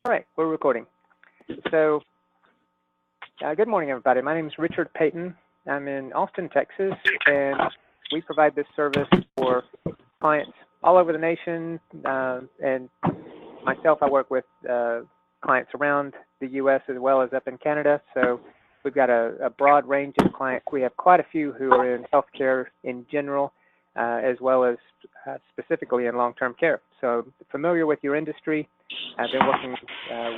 All right, we're recording. So, good morning, everybody. My name is Richard Payton. I'm in Austin, Texas, and we provide this service for clients all over the nation. And myself, I work with clients around the U.S. as well as up in Canada. So we've got a broad range of clients. We have quite a few who are in healthcare in general, as well as specifically in long-term care. So familiar with your industry. I've been working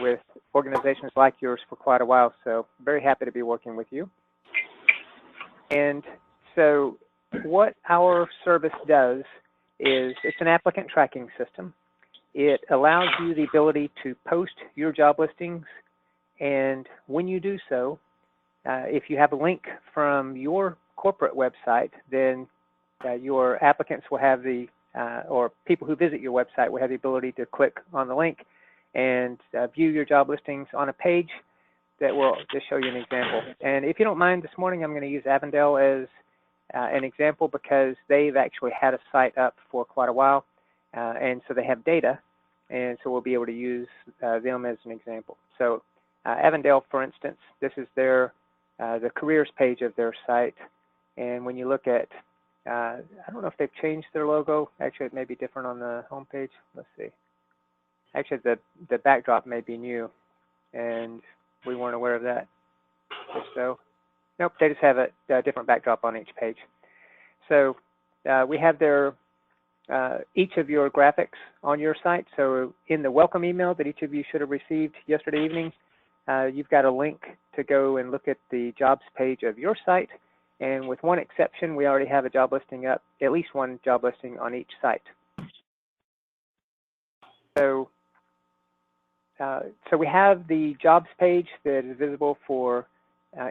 with organizations like yours for quite a while, so very happy to be working with you. And so what our service does is it's an applicant tracking system. It allows you the ability to post your job listings, and when you do so, if you have a link from your corporate website, then your applicants will have the or people who visit your website will have the ability to click on the link and view your job listings on a page that will just show you an example. And if you don't mind, this morning I'm going to use Avondale as an example because they've actually had a site up for quite a while, and so they have data, and so we'll be able to use them as an example. So Avondale, for instance, this is their the careers page of their site, and when you look at I don't know if they've changed their logo. Actually, it may be different on the home page. Let's see. Actually, the backdrop may be new, and we weren't aware of that. Just so, nope, they just have a different backdrop on each page. So we have their each of your graphics on your site. So in the welcome email that each of you should have received yesterday evening, you've got a link to go and look at the jobs page of your site. And with one exception, we already have a job listing up, at least one job listing on each site. So, so we have the jobs page that is visible for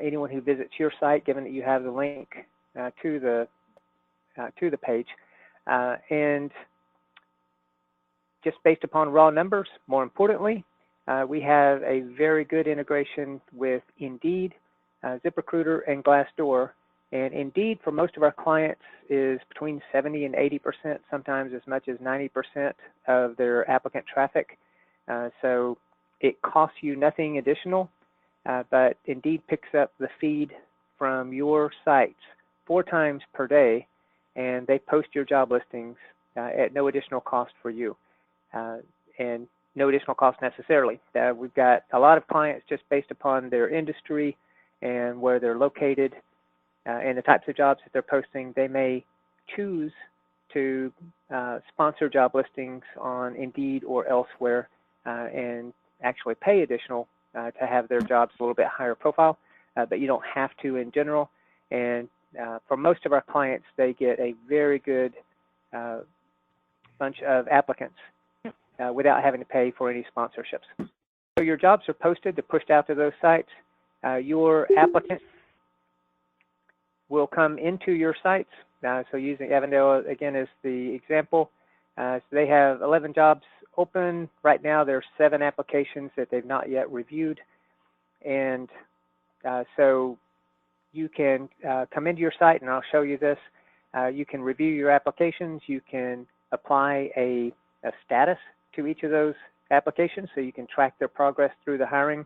anyone who visits your site, given that you have the link to the page. And just based upon raw numbers, more importantly, we have a very good integration with Indeed, ZipRecruiter, and Glassdoor. And Indeed, for most of our clients, is between 70 and 80%, sometimes as much as 90% of their applicant traffic. So it costs you nothing additional, but Indeed picks up the feed from your sites 4 times per day, and they post your job listings at no additional cost for you, and no additional cost necessarily. We've got a lot of clients just based upon their industry and where they're located, and the types of jobs that they're posting. They may choose to sponsor job listings on Indeed or elsewhere and actually pay additional to have their jobs a little bit higher profile, but you don't have to in general. And for most of our clients, they get a very good bunch of applicants without having to pay for any sponsorships. So your jobs are posted, they're pushed out to those sites. Your applicant will come into your sites. So using Avondale again as the example, so they have 11 jobs open. Right now there's 7 applications that they've not yet reviewed. And so you can come into your site, and I'll show you this. You can review your applications. You can apply a status to each of those applications so you can track their progress through the hiring.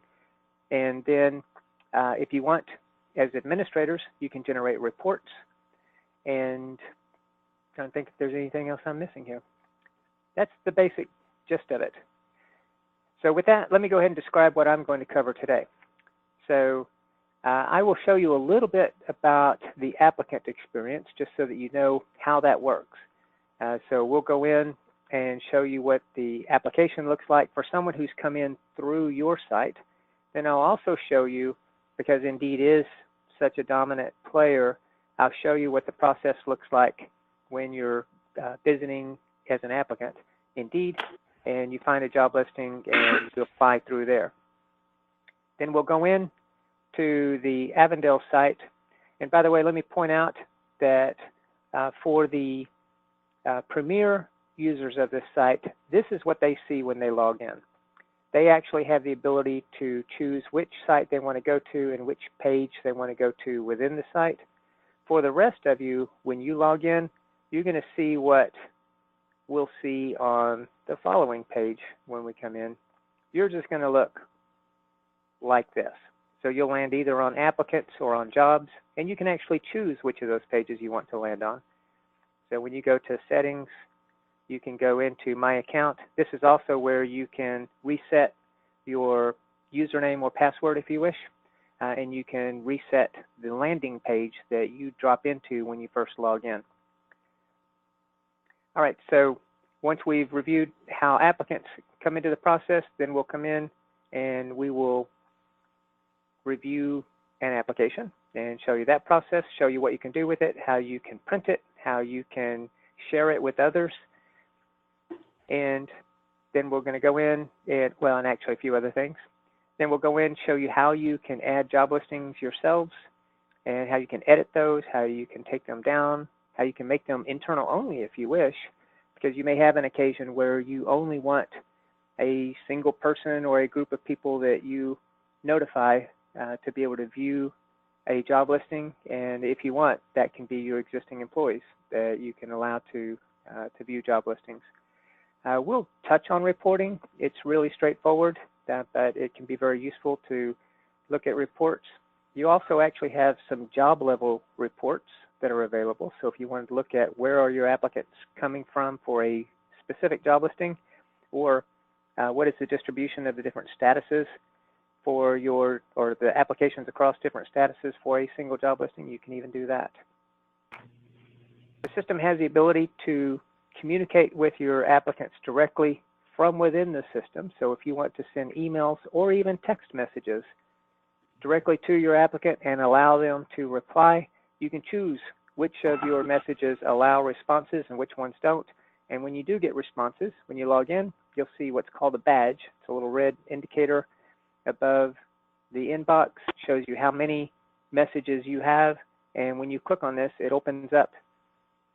And then if you want, as administrators, you can generate reports. And I'm trying to think if there's anything else I'm missing here. That's the basic gist of it. So with that, let me go ahead and describe what I'm going to cover today. So I will show you a little bit about the applicant experience, just so that you know how that works. So we'll go in and show you what the application looks like for someone who's come in through your site. Then I'll also show you, because Indeed is such a dominant player, I'll show you what the process looks like when you're visiting as an applicant Indeed, and you find a job listing and you apply through there. Then we'll go in to the Avondale site. And by the way, let me point out that for the premier users of this site, this is what they see when they log in. They actually have the ability to choose which site they want to go to and which page they want to go to within the site. For the rest of you, when you log in, you're going to see what we'll see on the following page when we come in. yours is going to look like this. So you'll land either on applicants or on jobs, and you can actually choose which of those pages you want to land on. So when you go to settings, you can go into my account. This is also where you can reset your username or password if you wish, and you can reset the landing page that you drop into when you first log in. All right, so once we've reviewed how applicants come into the process, then we'll come in and we will review an application and show you that process, show you what you can do with it, how you can print it, how you can share it with others. And then we're going to go in and, well, and actually a few other things. Then we'll go in and show you how you can add job listings yourselves and how you can edit those, how you can take them down, how you can make them internal only if you wish, because you may have an occasion where you only want a single person or a group of people that you notify to be able to view a job listing, and if you want, that can be your existing employees that you can allow to view job listings. We'll touch on reporting. It's really straightforward, but it can be very useful to look at reports. You also actually have some job level reports that are available. So if you wanted to look at where are your applicants coming from for a specific job listing, or what is the distribution of the different statuses for your, or the applications across different statuses for a single job listing, you can even do that. The system has the ability to communicate with your applicants directly from within the system. So if you want to send emails or even text messages directly to your applicant and allow them to reply, you can choose which of your messages allow responses and which ones don't. And when you do get responses, when you log in, you'll see what's called a badge. It's a little red indicator above the inbox, shows you how many messages you have. And when you click on this, it opens up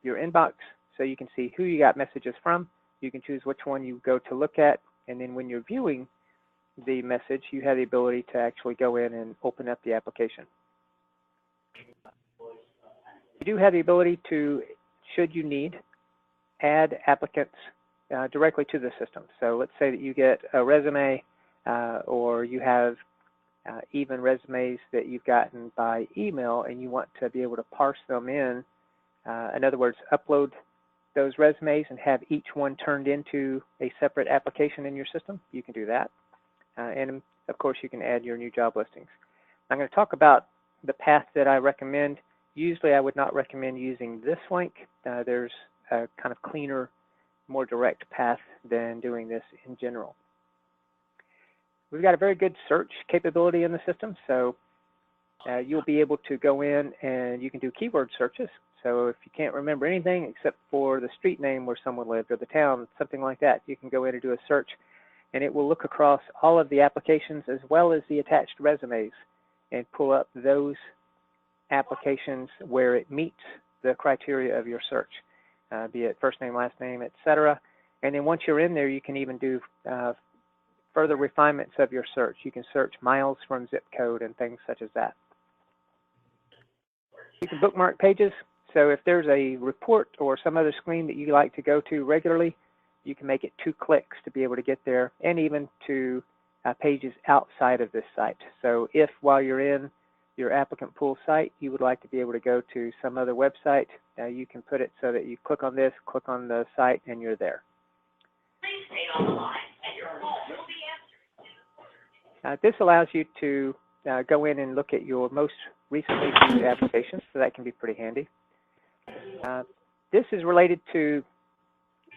your inbox so you can see who you got messages from. You can choose which one you go to look at. And then when you're viewing the message, you have the ability to actually go in and open up the application. You do have the ability to, should you need, add applicants directly to the system. So let's say that you get a resume or you have even resumes that you've gotten by email and you want to be able to parse them in other words, upload those resumes and have each one turned into a separate application in your system, you can do that. And of course, you can add your new job listings. I'm going to talk about the path that I recommend. Usually, I would not recommend using this link. There's a kind of cleaner, more direct path than doing this in general. We've got a very good search capability in the system, so you'll be able to go in and you can do keyword searches. So if you can't remember anything except for the street name where someone lived or the town, something like that, you can go in and do a search, and it will look across all of the applications as well as the attached resumes and pull up those applications where it meets the criteria of your search, be it first name, last name, etc. And then once you're in there, you can even do further refinements of your search. You can search miles from zip code and things such as that. You can bookmark pages. So if there's a report or some other screen that you like to go to regularly, you can make it 2 clicks to be able to get there, and even to pages outside of this site. So if while you're in your ApplicantPool site, you would like to be able to go to some other website, you can put it so that you click on this, click on the site, and you're there. Please stay on the line, and your call will be answered. This allows you to go in and look at your most recently viewed applications, so that can be pretty handy. This is related to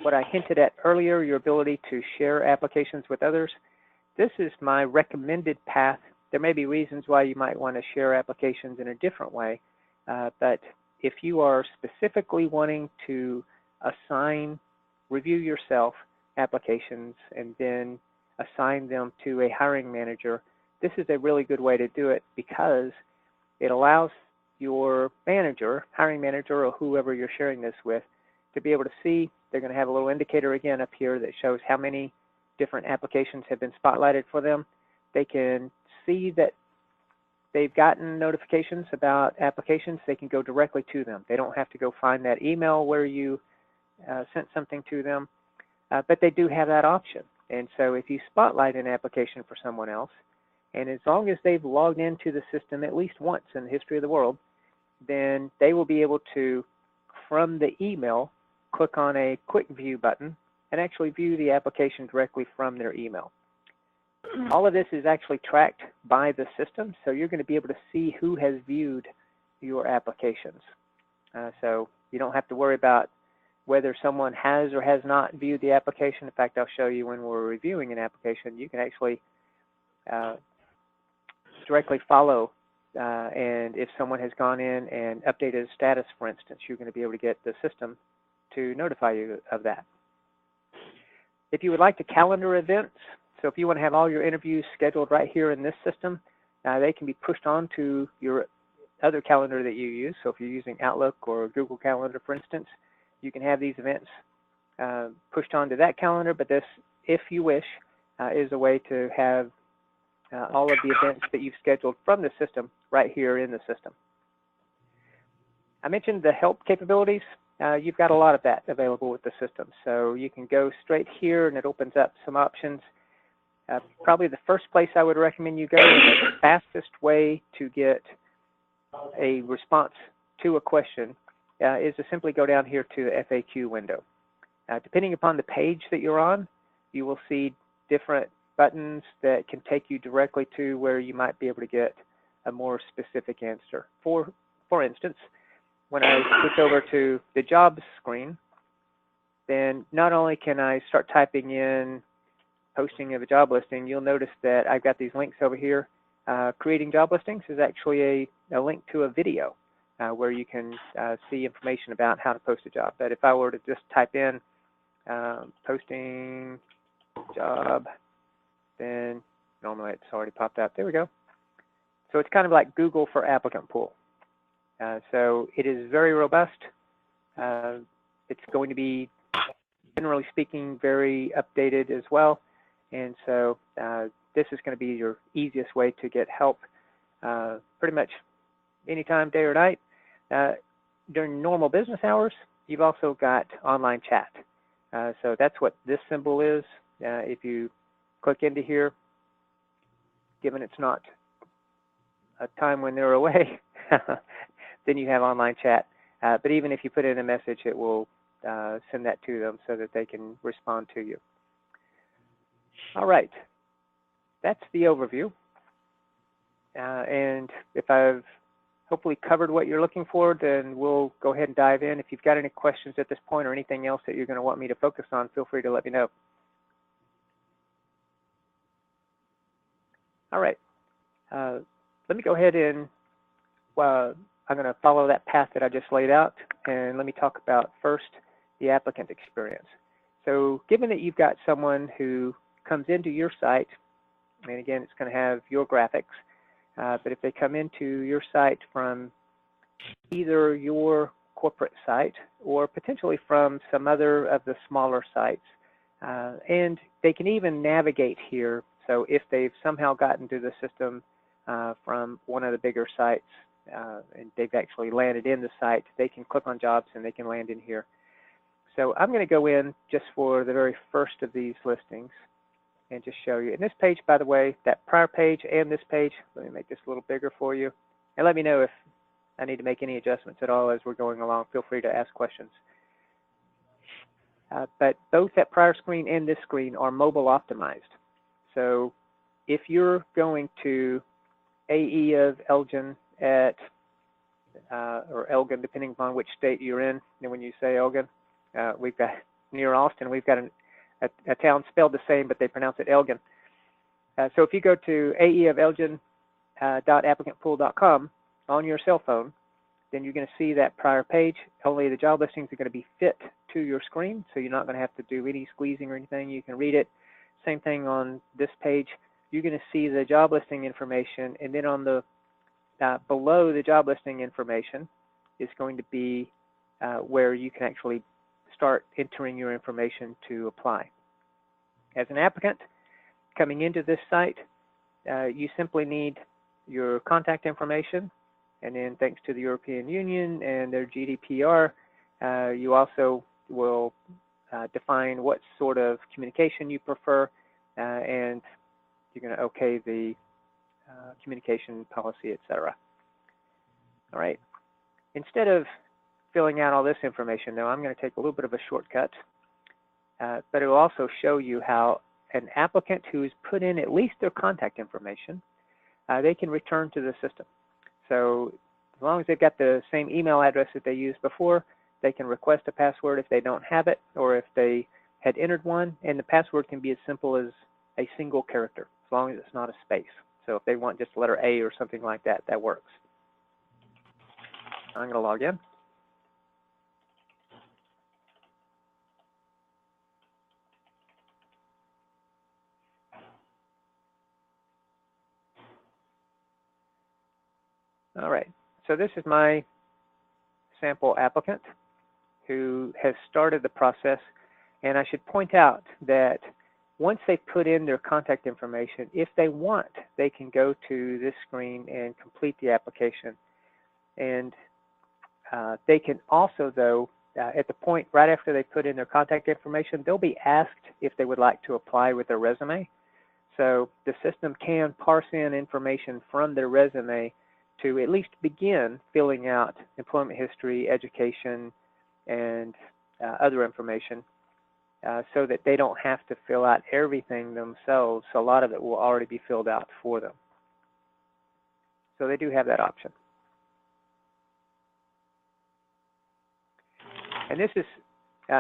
what I hinted at earlier, your ability to share applications with others. This is my recommended path. There may be reasons why you might want to share applications in a different way, but if you are specifically wanting to assign, review yourself applications and then assign them to a hiring manager, this is a really good way to do it because it allows your manager, hiring manager, or whoever you're sharing this with, to be able to see. They're going to have a little indicator again up here that shows how many different applications have been spotlighted for them. They can see that they've gotten notifications about applications. They can go directly to them. They don't have to go find that email where you sent something to them, but they do have that option. And so if you spotlight an application for someone else, and as long as they've logged into the system at least once in the history of the world, then they will be able to, from the email, click on a quick view button and actually view the application directly from their email. All of this is actually tracked by the system, so you're going to be able to see who has viewed your applications. So you don't have to worry about whether someone has or has not viewed the application. In fact, I'll show you when we're reviewing an application, you can actually directly follow, and if someone has gone in and updated a status, for instance, you're going to be able to get the system to notify you of that. If you would like to calendar events, so if you want to have all your interviews scheduled right here in this system, they can be pushed on to your other calendar that you use. So if you're using Outlook or Google Calendar, for instance, you can have these events pushed onto that calendar, but this, if you wish, is a way to have all of the events that you've scheduled from the system right here in the system. I mentioned the help capabilities. You've got a lot of that available with the system. So you can go straight here and it opens up some options. Probably the first place I would recommend you go, and the fastest way to get a response to a question is to simply go down here to the FAQ window. Depending upon the page that you're on, you will see different buttons that can take you directly to where you might be able to get a more specific answer. For instance, when I switch over to the jobs screen, then not only can I start typing in posting of a job listing, you'll notice that I've got these links over here. Creating job listings is actually a link to a video where you can see information about how to post a job. But if I were to just type in posting job, then normally it's already popped up. There we go. So it's kind of like Google for ApplicantPool. So it is very robust. It's going to be, generally speaking, very updated as well. And so this is going to be your easiest way to get help pretty much anytime, day or night. During normal business hours, you've also got online chat. So that's what this symbol is. If you click into here, given it's not a time when they're away, then you have online chat. But even if you put in a message, it will send that to them so that they can respond to you. All right, that's the overview. And if I've hopefully covered what you're looking for, then we'll go ahead and dive in. If you've got any questions at this point or anything else that you're going to want me to focus on, feel free to let me know. All right, let me go ahead and I'm going to follow that path that I just laid out, and let me talk about first the applicant experience. So given that you've got someone who comes into your site, and again, it's going to have your graphics, but if they come into your site from either your corporate site or potentially from some other of the smaller sites, and they can even navigate here. So if they've somehow gotten to the system from one of the bigger sites, and they've actually landed in the site, they can click on jobs and they can land in here. So I'm going to go in just for the very first of these listings and just show you. And this page, by the way, that prior page and this page, let me make this a little bigger for you. And let me know if I need to make any adjustments at all as we're going along. Feel free to ask questions. But both that prior screen and this screen are mobile optimized. So if you're going to AE of Elgin at, or Elgin, depending upon which state you're in, and when you say Elgin, we've got near Austin, we've got a town spelled the same, but they pronounce it Elgin. So if you go to aeofelgin.applicantpool.com on your cell phone, then you're going to see that prior page. Only the job listings are going to be fit to your screen, so you're not going to have to do any squeezing or anything. You can read it. Same thing on this page. You're going to see the job listing information, and then on the below the job listing information is going to be where you can actually start entering your information to apply. As an applicant coming into this site, you simply need your contact information, and then thanks to the European Union and their GDPR, you also will define what sort of communication you prefer, and you're going to okay the communication policy, etc. All right. Instead of filling out all this information, though, I'm going to take a little bit of a shortcut, but it will also show you how an applicant who's put in at least their contact information, they can return to the system. So as long as they've got the same email address that they used before, they can request a password if they don't have it, or if they had entered one, and the password can be as simple as a single character, as long as it's not a space. So if they want just letter A or something like that, that works. I'm going to log in. All right, so this is my sample applicant who has started the process, and I should point out that once they put in their contact information, if they want, they can go to this screen and complete the application. And they can also, though, at the point right after they put in their contact information, they'll be asked if they would like to apply with their resume. So the system can parse in information from their resume to at least begin filling out employment history, education, and other information, so that they don't have to fill out everything themselves. So a lot of it will already be filled out for them. So they do have that option. And this is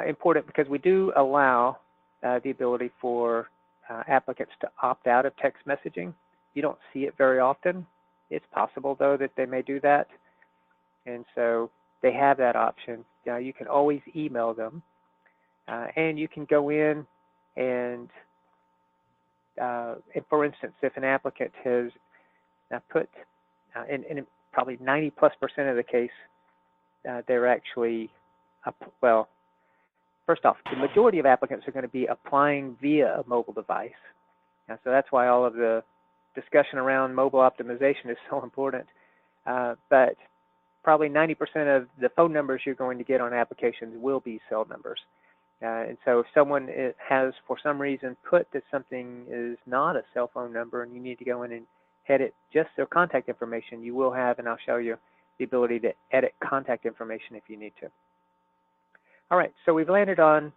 important because we do allow the ability for applicants to opt out of text messaging. You don't see it very often. It's possible, though, that they may do that. And so they have that option. You can always email them. And you can go in and for instance, if an applicant has put, in probably 90+% of the case, they're actually, well, first off, the majority of applicants are going to be applying via a mobile device. So that's why all of the discussion around mobile optimization is so important. But probably 90% of the phone numbers you're going to get on applications will be cell numbers. And so if someone has, for some reason, put that something is not a cell phone number and you need to go in and edit just their contact information, you will have, and I'll show you, the ability to edit contact information if you need to. All right, so we've landed on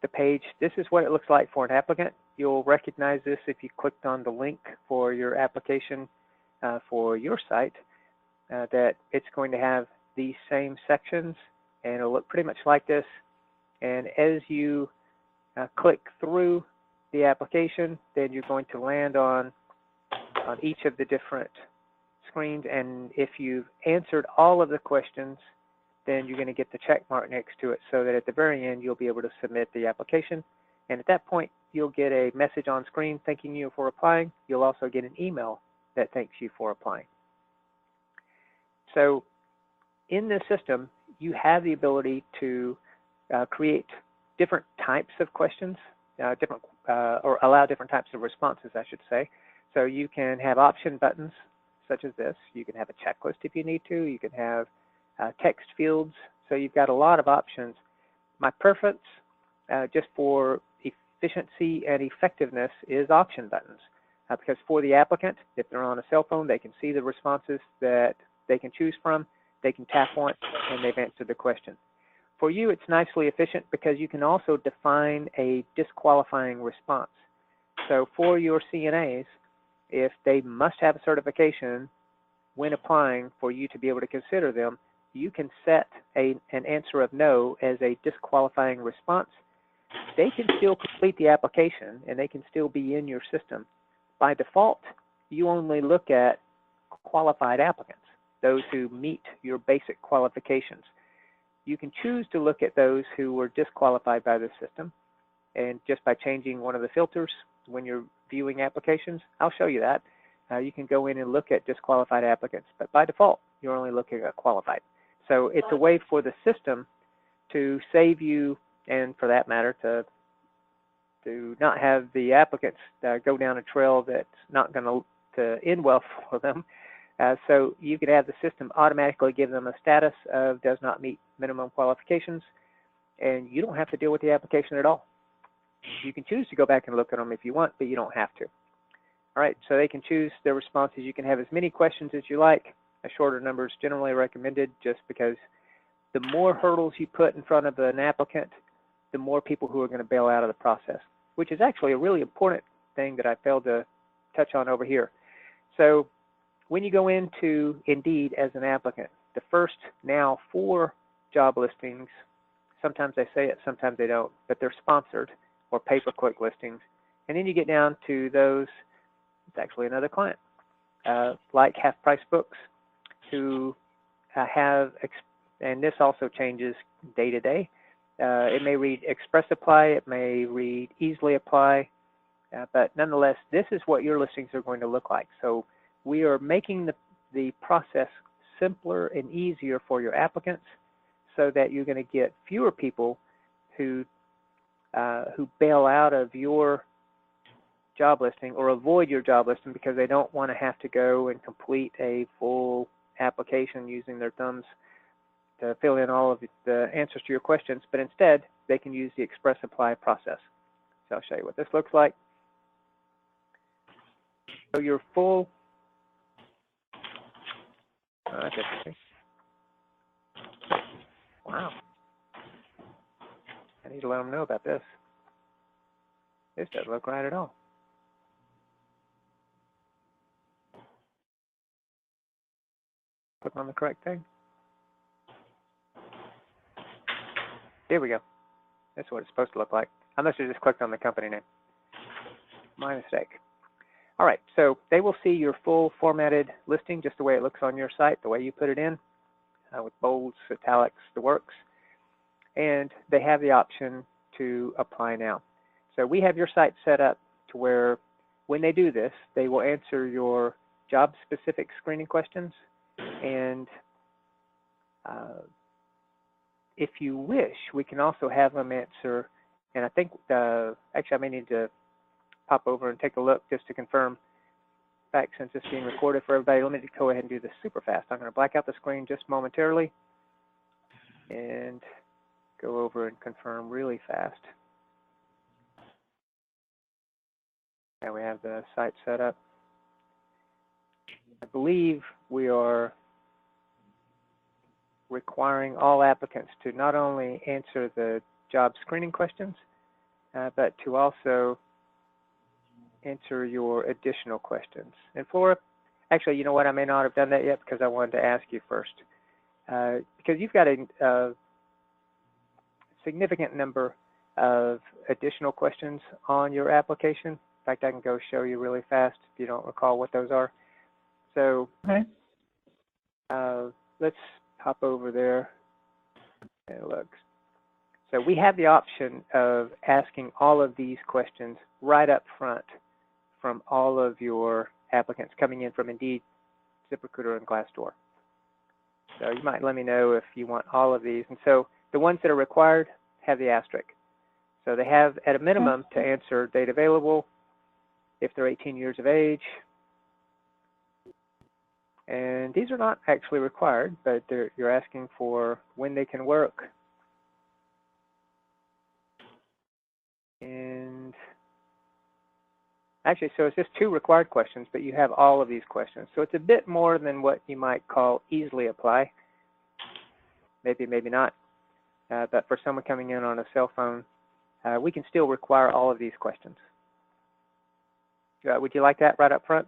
the page. This is what it looks like for an applicant. You'll recognize this if you clicked on the link for your application for your site, that it's going to have these same sections, and it'll look pretty much like this. And as you click through the application, then you're going to land on each of the different screens. And if you've answered all of the questions, then you're going to get the check mark next to it, so that at the very end, you'll be able to submit the application. And at that point, you'll get a message on screen thanking you for applying. You'll also get an email that thanks you for applying. So in this system, you have the ability to create different types of questions, or allow different types of responses, I should say. So you can have option buttons such as this. You can have a checklist if you need to. You can have text fields. So you've got a lot of options. My preference, just for efficiency and effectiveness, is option buttons. Because for the applicant, if they're on a cell phone, they can see the responses that they can choose from. They can tap once, and they've answered the question. For you, it's nicely efficient because you can also define a disqualifying response. So for your CNAs, if they must have a certification when applying for you to be able to consider them, you can set an answer of no as a disqualifying response. They can still complete the application, and they can still be in your system. By default, you only look at qualified applicants, those who meet your basic qualifications. You can choose to look at those who were disqualified by the system, and just by changing one of the filters when you're viewing applications, I'll show you that. You can go in and look at disqualified applicants, but by default, you're only looking at qualified. So it's a way for the system to save you, and for that matter, to not have the applicants go down a trail that's not going to end well for them. So you could have the system automatically give them a status of does not meet minimum qualifications, and you don't have to deal with the application at all. You can choose to go back and look at them if you want, but you don't have to. All right, so they can choose their responses. You can have as many questions as you like. A shorter number is generally recommended just because the more hurdles you put in front of an applicant, the more people who are going to bail out of the process, which is actually a really important thing that I failed to touch on over here. So when you go into Indeed as an applicant, the first now 4 job listings, sometimes they say it, sometimes they don't, but they're sponsored or pay-per-click listings. And then you get down to those, it's actually another client, like Half Price Books, who have, and this also changes day to day. It may read Express Apply, it may read Easily Apply, but nonetheless, this is what your listings are going to look like. So we are making the process simpler and easier for your applicants so that you're going to get fewer people who bail out of your job listing or avoid your job listing because they don't want to have to go and complete a full application using their thumbs to fill in all of the answers to your questions, but instead they can use the Express Apply process. So I'll show you what this looks like. So your full, that's interesting. Wow. I need to let them know about this. This doesn't look right at all. Click on the correct thing. There we go. That's what it's supposed to look like. Unless you just clicked on the company name. My mistake. All right, so they will see your full formatted listing just the way it looks on your site, the way you put it in, with bolds, italics, the works. And they have the option to apply now. So we have your site set up to where when they do this, they will answer your job-specific screening questions. And if you wish, we can also have them answer, and I think, actually I may need to pop over and take a look just to confirm. In fact, since it's being recorded for everybody, let me go ahead and do this super fast. I'm going to black out the screen just momentarily and go over and confirm really fast. Now we have the site set up. I believe we are requiring all applicants to not only answer the job screening questions, but to also answer your additional questions. And Flora, actually, you know what? I may not have done that yet because I wanted to ask you first. Because you've got a significant number of additional questions on your application. In fact, I can go show you really fast if you don't recall what those are. So let's hop over there and look. So we have the option of asking all of these questions right up front from all of your applicants coming in from Indeed, ZipRecruiter, and Glassdoor. So you might let me know if you want all of these. And so the ones that are required have the asterisk. So they have, at a minimum, to answer date available, if they're 18 years of age. And these are not actually required, but you're asking for when they can work. And actually, so it's just 2 required questions, but you have all of these questions. So it's a bit more than what you might call easily apply. Maybe, maybe not. But for someone coming in on a cell phone, we can still require all of these questions. Would you like that right up front?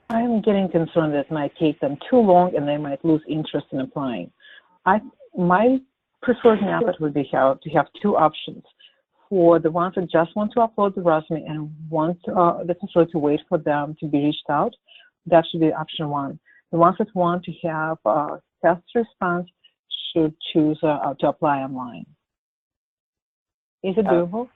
I'm getting concerned that it might take them too long and they might lose interest in applying. My preferred method would be to have 2 options. For the ones that just want to upload the resume and want the facility to wait for them to be reached out, that should be option 1. The ones that want to have a fast response should choose to apply online. Is it doable?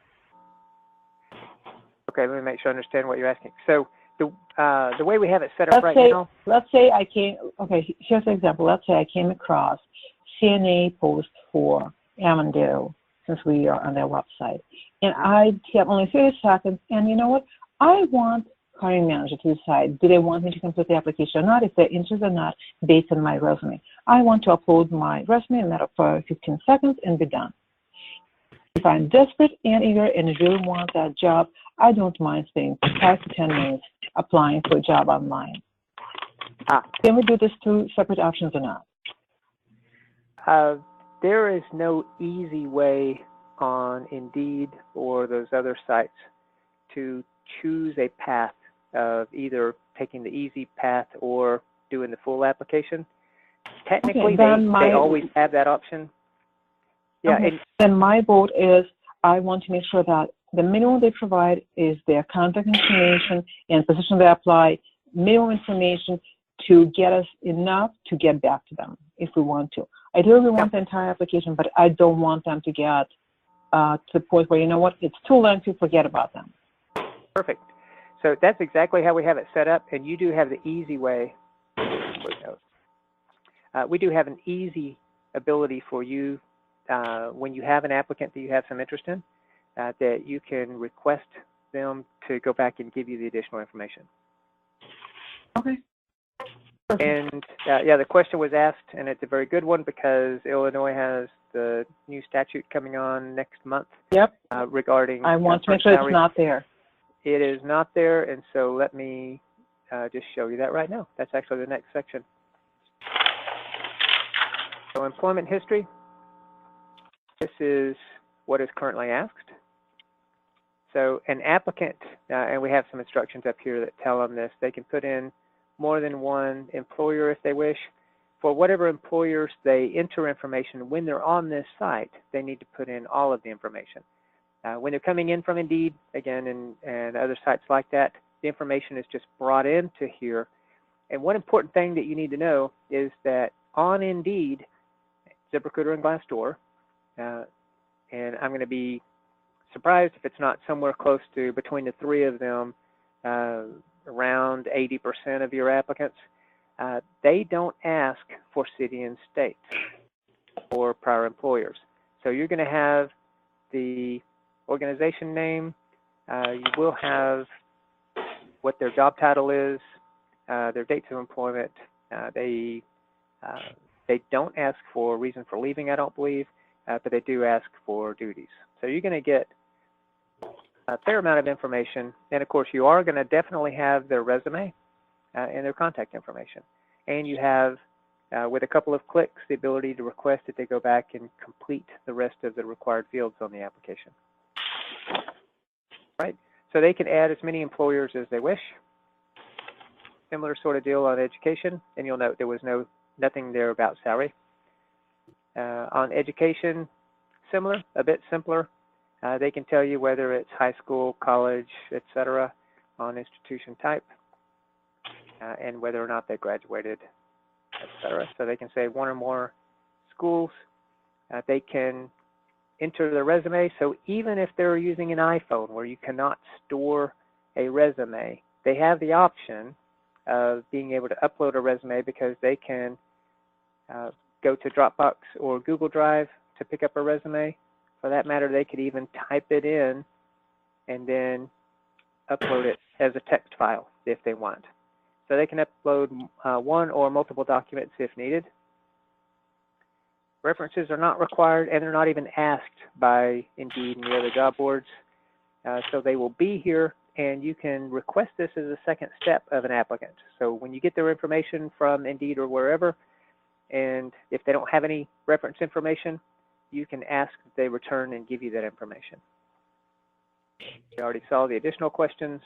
Okay, let me make sure I understand what you're asking. So the way we have it set up now. Let's say I came, okay, here's an example. Let's say I came across CNA post for Avondale, since we are on their website. And I have only 30 seconds, and you know what? I want hiring manager to decide, do they want me to complete the application or not, if they're interested or not, based on my resume. I want to upload my resume in a matter of 15 seconds and be done. If I'm desperate and eager and really want that job, I don't mind spending 5 to 10 minutes applying for a job online. Can we do this through separate options or not? There is no easy way on Indeed or those other sites to choose a path of either taking the easy path or doing the full application. Technically, they always have that option. Yeah. Okay. Then my vote is I want to make sure that the minimum they provide is their contact information and position they apply, minimum information to get us enough to get back to them if we want to. I do really want the entire application, but I don't want them to get to the point where, you know what, it's too lengthy, forget about them. Perfect. So that's exactly how we have it set up, and you do have the easy way. We do have an easy ability for you when you have an applicant that you have some interest in, that you can request them to go back and give you the additional information. Okay. And yeah, the question was asked, and it's a very good one because Illinois has the new statute coming on next month. Yep. Regarding. I want to make sure it's not there. It is not there, and so let me just show you that right now. That's actually the next section. So employment history. This is what is currently asked. So an applicant, and we have some instructions up here that tell them this, they can put in more than one employer if they wish. For whatever employers they enter information, when they're on this site, they need to put in all of the information. When they're coming in from Indeed, again, and other sites like that, the information is just brought into here. And one important thing that you need to know is that on Indeed, ZipRecruiter and Glassdoor, and I'm going to be surprised if it's not somewhere close to, between the three of them, around 80% of your applicants, they don't ask for city and state or prior employers. So you're going to have the organization name, you will have what their job title is, their dates of employment. They don't ask for reason for leaving, I don't believe, but they do ask for duties. So you're going to get a fair amount of information, and of course you are going to definitely have their resume and their contact information. And you have, with a couple of clicks, the ability to request that they go back and complete the rest of the required fields on the application. Right? So they can add as many employers as they wish. Similar sort of deal on education, and you'll note there was nothing there about salary. On education, similar, a bit simpler. They can tell you whether it's high school, college, etc., on institution type, and whether or not they graduated, etc. So they can say one or more schools. They can enter their resume. So even if they're using an iPhone where you cannot store a resume, they have the option of being able to upload a resume because they can go to Dropbox or Google Drive to pick up a resume. For that matter, they could even type it in and then upload it as a text file if they want. So they can upload one or multiple documents if needed. References are not required, and they're not even asked by Indeed and the other job boards. So they will be here, and you can request this as a second step of an applicant. So when you get their information from Indeed or wherever, and if they don't have any reference information, you can ask that they return and give you that information. We already saw the additional questions.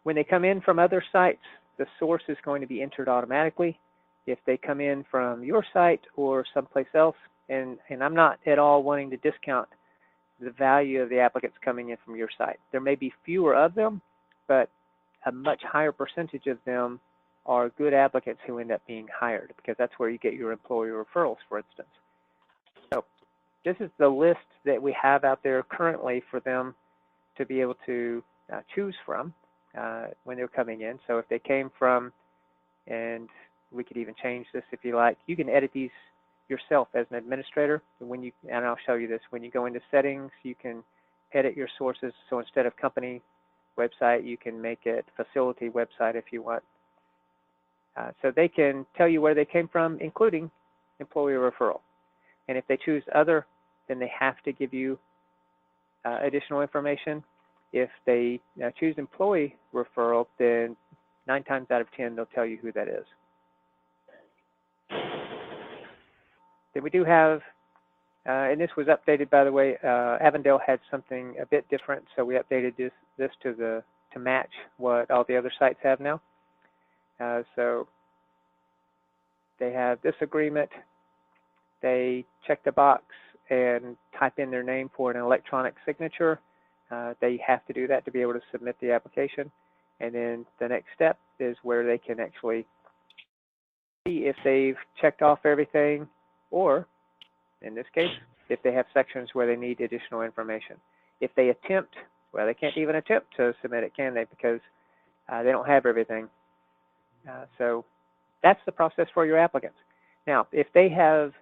When they come in from other sites, the source is going to be entered automatically. If they come in from your site or someplace else, and I'm not at all wanting to discount the value of the applicants coming in from your site. There may be fewer of them, but a much higher percentage of them are good applicants who end up being hired, because that's where you get your employer referrals, for instance. So this is the list that we have out there currently for them to be able to choose from when they're coming in. So if they came from, and we could even change this if you like, you can edit these yourself as an administrator. And I'll show you this. When you go into settings, you can edit your sources. So instead of company website. You can make it facility website if you want. So they can tell you where they came from, including employee referral. And if they choose other, then they have to give you additional information. If they choose employee referral, then 9 times out of 10, they'll tell you who that is. Then we do have, and this was updated, by the way, Avondale had something a bit different, so we updated this to match what all the other sites have now. So they have this agreement. They check the box and type in their name for an electronic signature. They have to do that to be able to submit the application. And then the next step is where they can actually see if they've checked off everything, or in this case, if they have sections where they need additional information. If they attempt, well, they can't even attempt to submit it, can they? Because they don't have everything. So that's the process for your applicants. Now, if they have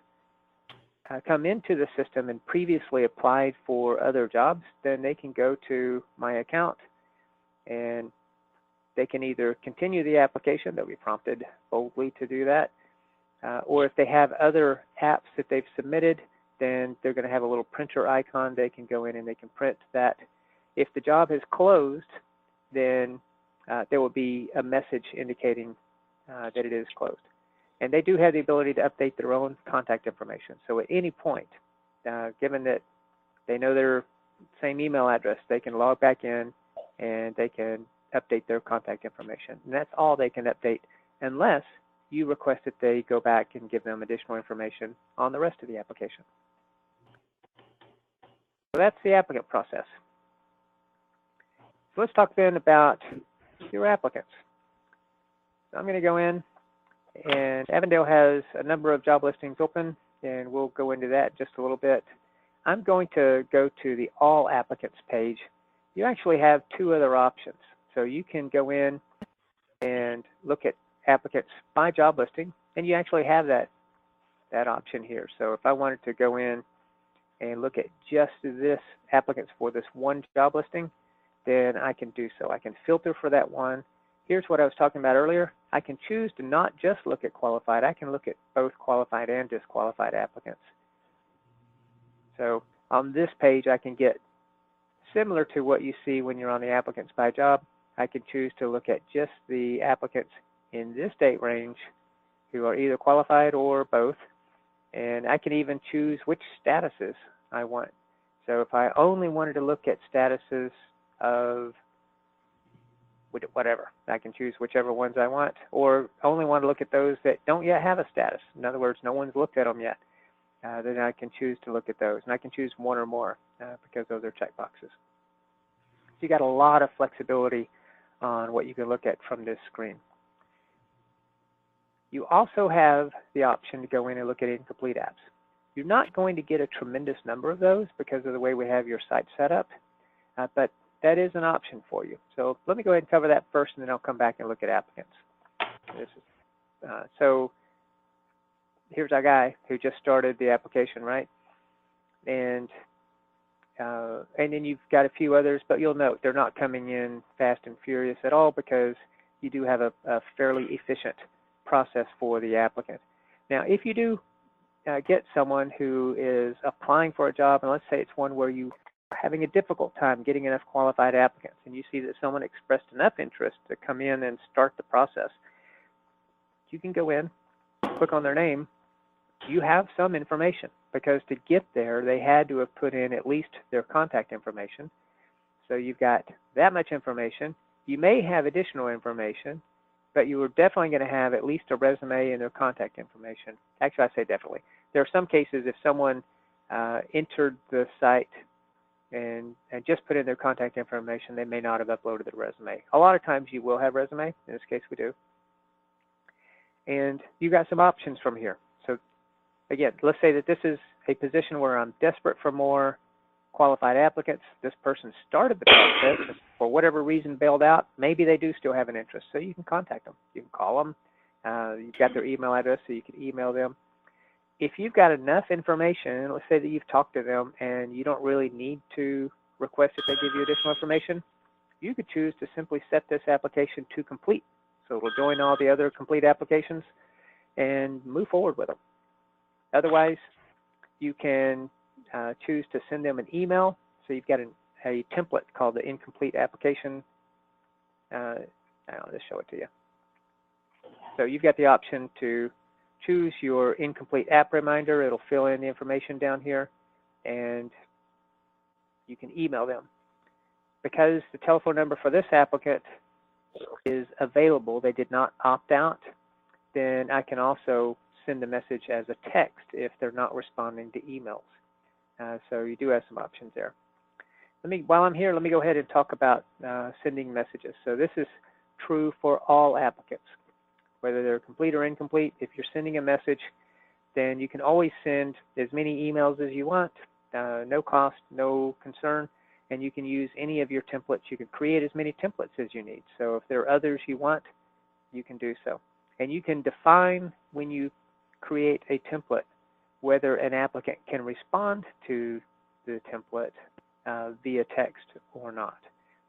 come into the system and previously applied for other jobs, then they can go to My Account and they can either continue the application. They'll be prompted boldly to do that. Or if they have other apps that they've submitted, then they're going to have a little printer icon. They can go in and they can print that. If the job is closed, then there will be a message indicating that it is closed. And they do have the ability to update their own contact information. So at any point, given that they know their same email address, they can log back in and they can update their contact information. And that's all they can update unless you request that they go back and give them additional information on the rest of the application. So that's the applicant process. So let's talk then about your applicants. So I'm going to go in, and Avondale has a number of job listings open, and we'll go into that just a little bit. I'm going to go to the All Applicants page. You actually have 2 other options. So you can go in and look at applicants by job listing, and you actually have that option here. So if I wanted to go in and look at just this applicants for this one job listing, then I can do so. I can filter for that one. Here's what I was talking about earlier. I can choose to not just look at qualified. I can look at both qualified and disqualified applicants. So on this page, I can get similar to what you see when you're on the applicants by job. I can choose to look at just the applicants in this date range who are either qualified or both. And I can even choose which statuses I want. So if I only wanted to look at statuses of whatever, I can choose whichever ones I want, or only want to look at those that don't yet have a status. In other words, no one's looked at them yet. Then I can choose to look at those. And I can choose one or more because those are checkboxes. So you got a lot of flexibility on what you can look at from this screen. You also have the option to go in and look at incomplete apps. You're not going to get a tremendous number of those because of the way we have your site set up, but that is an option for you. So let me go ahead and cover that first, and then I'll come back and look at applicants. So here's our guy who just started the application, right? And then you've got a few others, but you'll note they're not coming in fast and furious at all because you do have a fairly efficient process for the applicant. Now, if you do get someone who is applying for a job, and let's say it's one where you are having a difficult time getting enough qualified applicants, and you see that someone expressed enough interest to come in and start the process, you can go in, click on their name. You have some information because to get there, they had to have put in at least their contact information. So you've got that much information. You may have additional information, but you are definitely going to have at least a resume and their contact information. Actually, I say definitely. There are some cases if someone entered the site and just put in their contact information, they may not have uploaded their resume. A lot of times you will have resume. In this case, we do. And you've got some options from here. So again, let's say that this is a position where I'm desperate for more qualified applicants. This person started the process, for whatever reason bailed out. Maybe they do still have an interest, so you can contact them. You can call them. You've got their email address, so you can email them. If you've got enough information, let's say that you've talked to them and you don't really need to request that they give you additional information, you could choose to simply set this application to complete. So it'll join all the other complete applications and move forward with them. Otherwise, you can choose to send them an email. So you've got a template called the incomplete application. I'll just show it to you. So you've got the option to choose your incomplete app reminder. It'll fill in the information down here, and you can email them. Because the telephone number for this applicant is available, they did not opt out, then I can also send a message as a text if they're not responding to emails. So you do have some options there. While I'm here, let me go ahead and talk about sending messages. So this is true for all applicants, whether they're complete or incomplete. If you're sending a message, then you can always send as many emails as you want, no cost, no concern, and you can use any of your templates. You can create as many templates as you need. So if there are others you want, you can do so. And you can define when you create a template whether an applicant can respond to the template via text or not,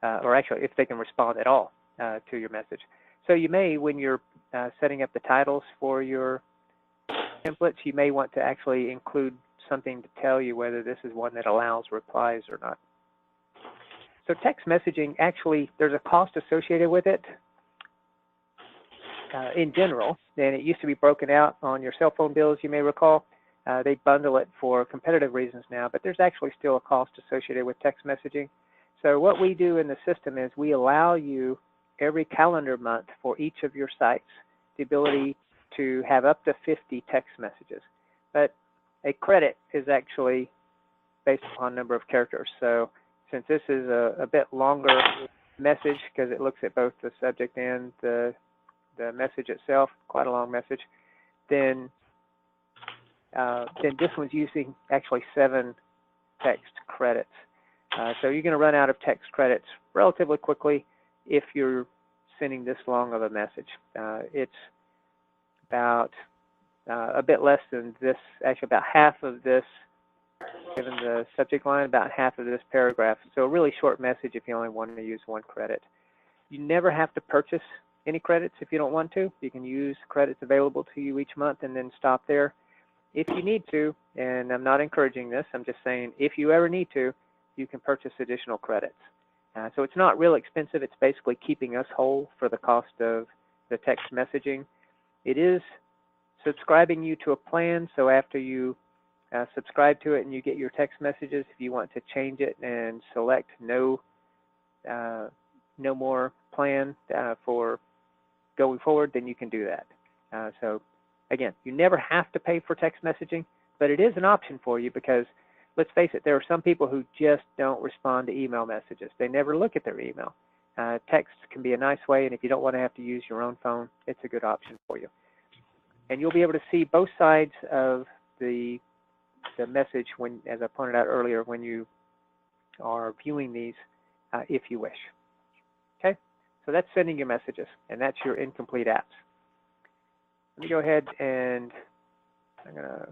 or actually if they can respond at all to your message. So you may, when you're setting up the titles for your templates, you may want to actually include something to tell you whether this is one that allows replies or not. So text messaging, actually, there's a cost associated with it in general, and it used to be broken out on your cell phone bills, you may recall. They bundle it for competitive reasons now, but there's actually still a cost associated with text messaging. So what we do in the system is we allow you every calendar month for each of your sites the ability to have up to 50 text messages. But a credit is actually based upon number of characters. So since this is a bit longer message, because it looks at both the subject and the message itself, quite a long message, then this one's using actually 7 text credits. So you're going to run out of text credits relatively quickly if you're sending this long of a message. It's about a bit less than this, actually about half of this, given the subject line, about half of this paragraph. So a really short message if you only want to use 1 credit. You never have to purchase any credits if you don't want to. You can use credits available to you each month and then stop there. If you need to, and I'm not encouraging this, I'm just saying if you ever need to, you can purchase additional credits. So it's not real expensive. It's basically keeping us whole for the cost of the text messaging. It is subscribing you to a plan, so after you subscribe to it and you get your text messages, if you want to change it and select no more plan for going forward, then you can do that. So again, you never have to pay for text messaging, but it is an option for you because, let's face it, there are some people who just don't respond to email messages. They never look at their email. Text can be a nice way, and if you don't want to have to use your own phone, it's a good option for you. And you'll be able to see both sides of the message when, as I pointed out earlier, when you are viewing these, if you wish. Okay, so that's sending your messages, and that's your incomplete apps. Let me go ahead and I'm gonna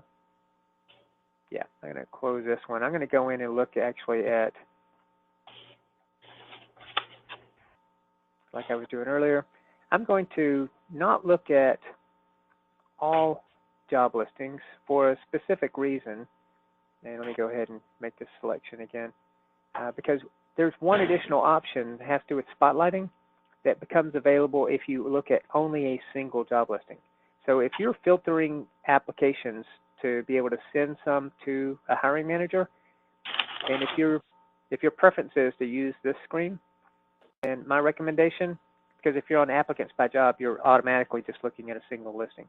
close this one. I'm gonna go in and look actually at, like I was doing earlier, I'm going to not look at all job listings for a specific reason. And let me go ahead and make this selection again, because there's one additional option that has to do with spotlighting that becomes available if you look at only a single job listing. So if you're filtering applications to be able to send some to a hiring manager, and if your preference is to use this screen, then my recommendation, because if you're on applicants by job, you're automatically just looking at a single listing.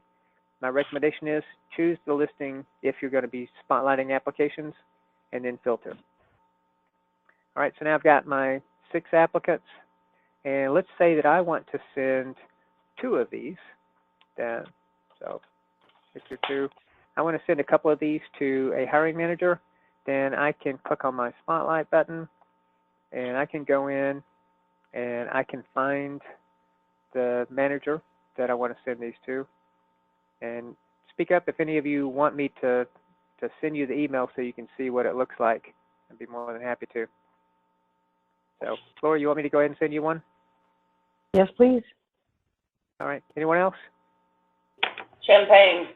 My recommendation is choose the listing if you're going to be spotlighting applications, and then filter. All right, so now I've got my 6 applicants, and let's say that I want to send 2 of these. So picture 2. I want to send a couple of these to a hiring manager. Then I can click on my spotlight button, and I can go in and I can find the manager that I want to send these to. And speak up if any of you want me to send you the email so you can see what it looks like. I'd be more than happy to. So, Flora, you want me to go ahead and send you one? Yes, please. All right. Anyone else? Champagne.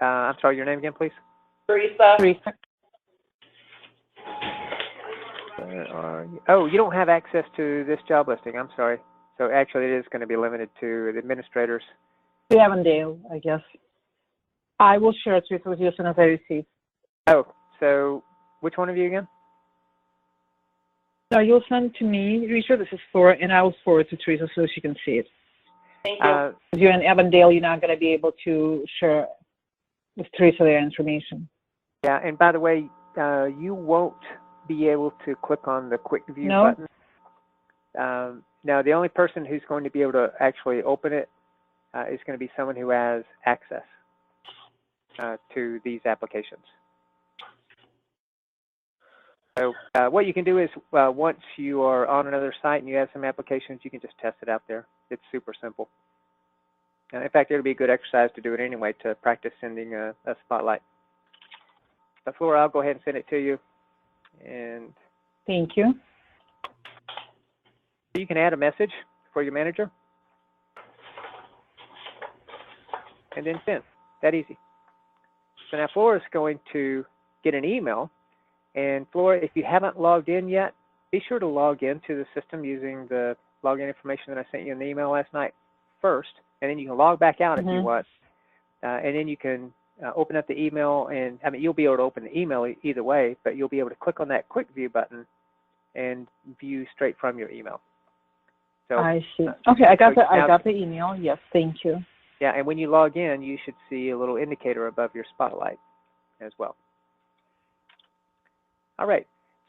I'm sorry, your name again, please? Teresa. Teresa. Where are you? Oh, you don't have access to this job listing. I'm sorry. So actually, it is going to be limited to the administrators. To Avondale, I guess. I will share it with you as soon as I receive. Oh, so which one of you again? No, you'll send to me, Richard. This is Flora, and I will forward to Teresa so she can see it. Thank you. If you're in Avondale, you're not going to be able to share with Teresa their information. Yeah, and by the way, you won't be able to click on the quick view button. Now, the only person who's going to be able to actually open it is going to be someone who has access to these applications. So what you can do is once you are on another site and you have some applications, you can just test it out there. It's super simple. In fact, it'll be a good exercise to do it anyway to practice sending a spotlight. But Flora, I'll go ahead and send it to you. And thank you. You can add a message for your manager and then send. That easy. So now Flora's going to get an email. And Flora, if you haven't logged in yet, be sure to log into the system using the login information that I sent you in the email last night first, and then you can log back out if you want. And then you can open up the email, and I mean, you'll be able to open the email either way, but you'll be able to click on that quick view button and view straight from your email. So I see. Okay, I got the email. Yes, thank you. Yeah, and when you log in, you should see a little indicator above your spotlight as well. All right,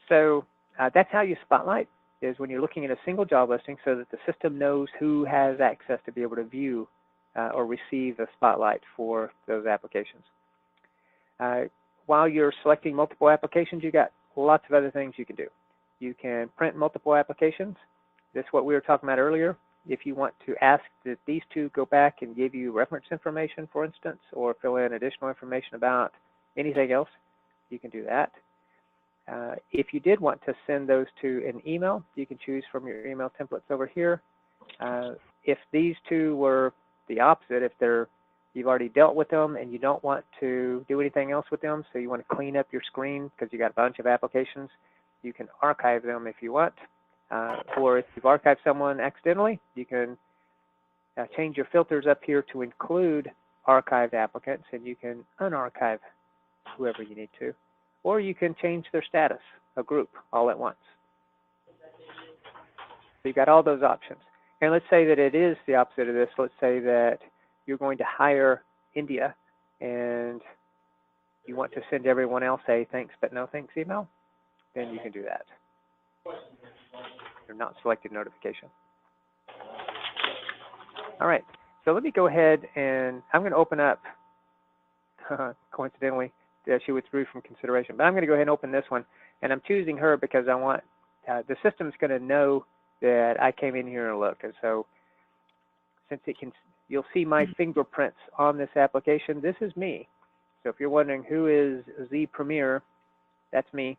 so that's how you spotlight, is when you're looking at a single job listing so that the system knows who has access to be able to view or receive a spotlight for those applications. While you're selecting multiple applications, you've got lots of other things you can do. You can print multiple applications. This is what we were talking about earlier. If you want to ask that these two go back and give you reference information, for instance, or fill in additional information about anything else, you can do that. If you did want to send those to an email, you can choose from your email templates over here. If these two were the opposite, if you've already dealt with them and you don't want to do anything else with them, so you want to clean up your screen because you got a bunch of applications, you can archive them if you want. Or if you've archived someone accidentally, you can change your filters up here to include archived applicants, and you can unarchive whoever you need to. Or you can change their status, a group, all at once. So you've got all those options. And let's say that it is the opposite of this. Let's say that you're going to hire India and you want to send everyone else a thanks but no thanks email, then you can do that. Your not selected notification. All right, so let me go ahead and I'm going to open up, coincidentally, she withdrew from consideration, but I'm going to go ahead and open this one, and I'm choosing her because I want, the system's going to know that I came in here and looked, and so since it can, you'll see my fingerprints on this application. This is me. So if you're wondering who is Z Premier, that's me,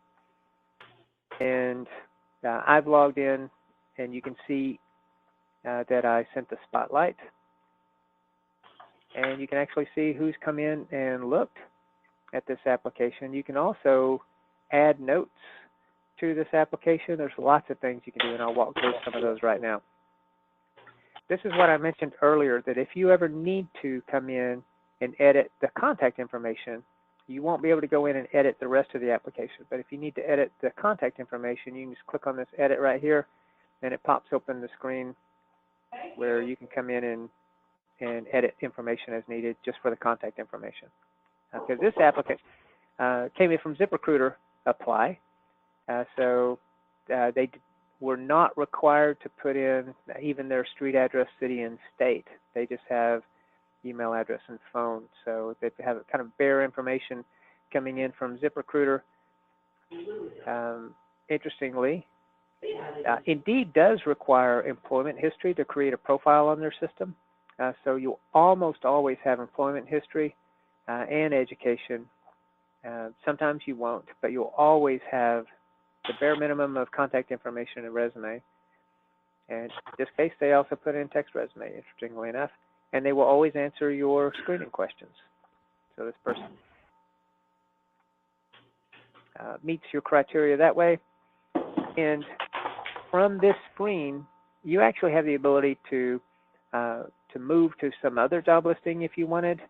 and I've logged in, and you can see that I sent the spotlight, and you can actually see who's come in and looked at this application. You can also add notes to this application. There's lots of things you can do, and I'll walk through some of those right now. This is what I mentioned earlier, that if you ever need to come in and edit the contact information, you won't be able to go in and edit the rest of the application. But if you need to edit the contact information, you can just click on this edit right here, and it pops open the screen where you can come in and edit information as needed just for the contact information. Because this applicant came in from ZipRecruiter apply, so they were not required to put in even their street address, city, and state. They just have email address and phone. So they have kind of bare information coming in from ZipRecruiter. Interestingly, Indeed does require employment history to create a profile on their system. So you'll almost always have employment history and education. Sometimes you won't, but you'll always have the bare minimum of contact information and resume. And in this case, they also put in text resume, interestingly enough, and they will always answer your screening questions. So this person meets your criteria that way. And from this screen, you actually have the ability to move to some other job listing if you wanted.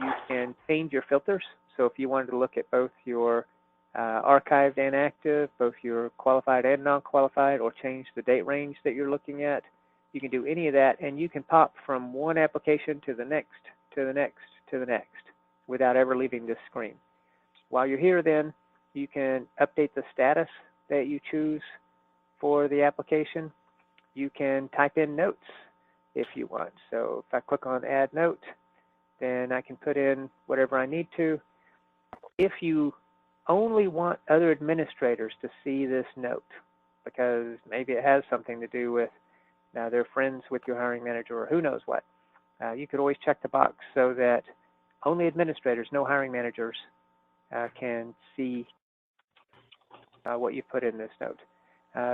You can change your filters. So if you wanted to look at both your archived and active, both your qualified and non-qualified, or change the date range that you're looking at, you can do any of that, and you can pop from one application to the next, to the next, to the next, without ever leaving this screen. While you're here, then, you can update the status that you choose for the application. You can type in notes if you want. So if I click on Add Note, then I can put in whatever I need to. If you only want other administrators to see this note, because maybe it has something to do with they're friends with your hiring manager or who knows what, you could always check the box so that only administrators, no hiring managers, can see what you put in this note.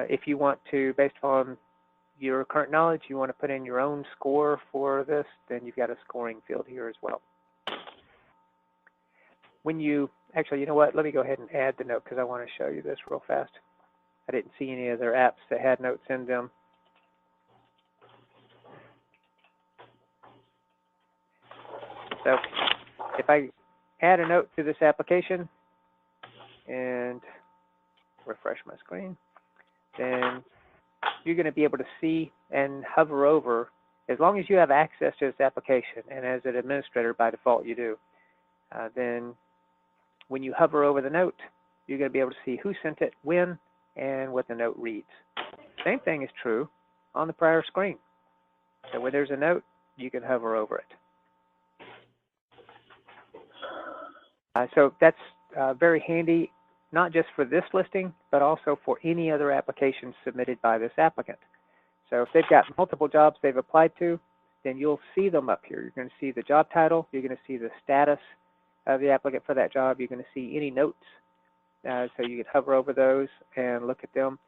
If you want to, based on your current knowledge, you want to put in your own score for this, then you've got a scoring field here as well. When you, actually, you know what, let me go ahead and add the note because I want to show you this real fast. I didn't see any other apps that had notes in them. So if I add a note to this application and refresh my screen, then you're going to be able to see and hover over, as long as you have access to this application, and as an administrator by default you do, then when you hover over the note, you're going to be able to see who sent it, when, and what the note reads. Same thing is true on the prior screen. So when there's a note, you can hover over it. So that's very handy, not just for this listing, but also for any other applications submitted by this applicant. So if they've got multiple jobs they've applied to, then you'll see them up here. You're going to see the job title, you're going to see the status of the applicant for that job, you're going to see any notes, so you can hover over those and look at them,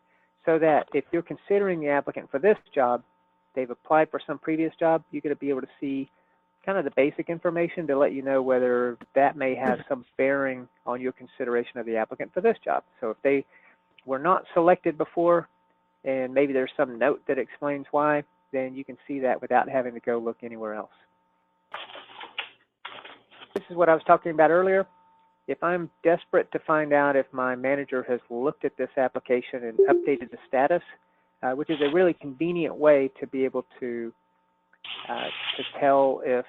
so that if you're considering the applicant for this job, they've applied for some previous job, you're going to be able to see kind of the basic information to let you know whether that may have some bearing on your consideration of the applicant for this job. So if they were not selected before, and maybe there's some note that explains why, then you can see that without having to go look anywhere else. This is what I was talking about earlier. If I'm desperate to find out if my manager has looked at this application and updated the status, which is a really convenient way to be able to tell if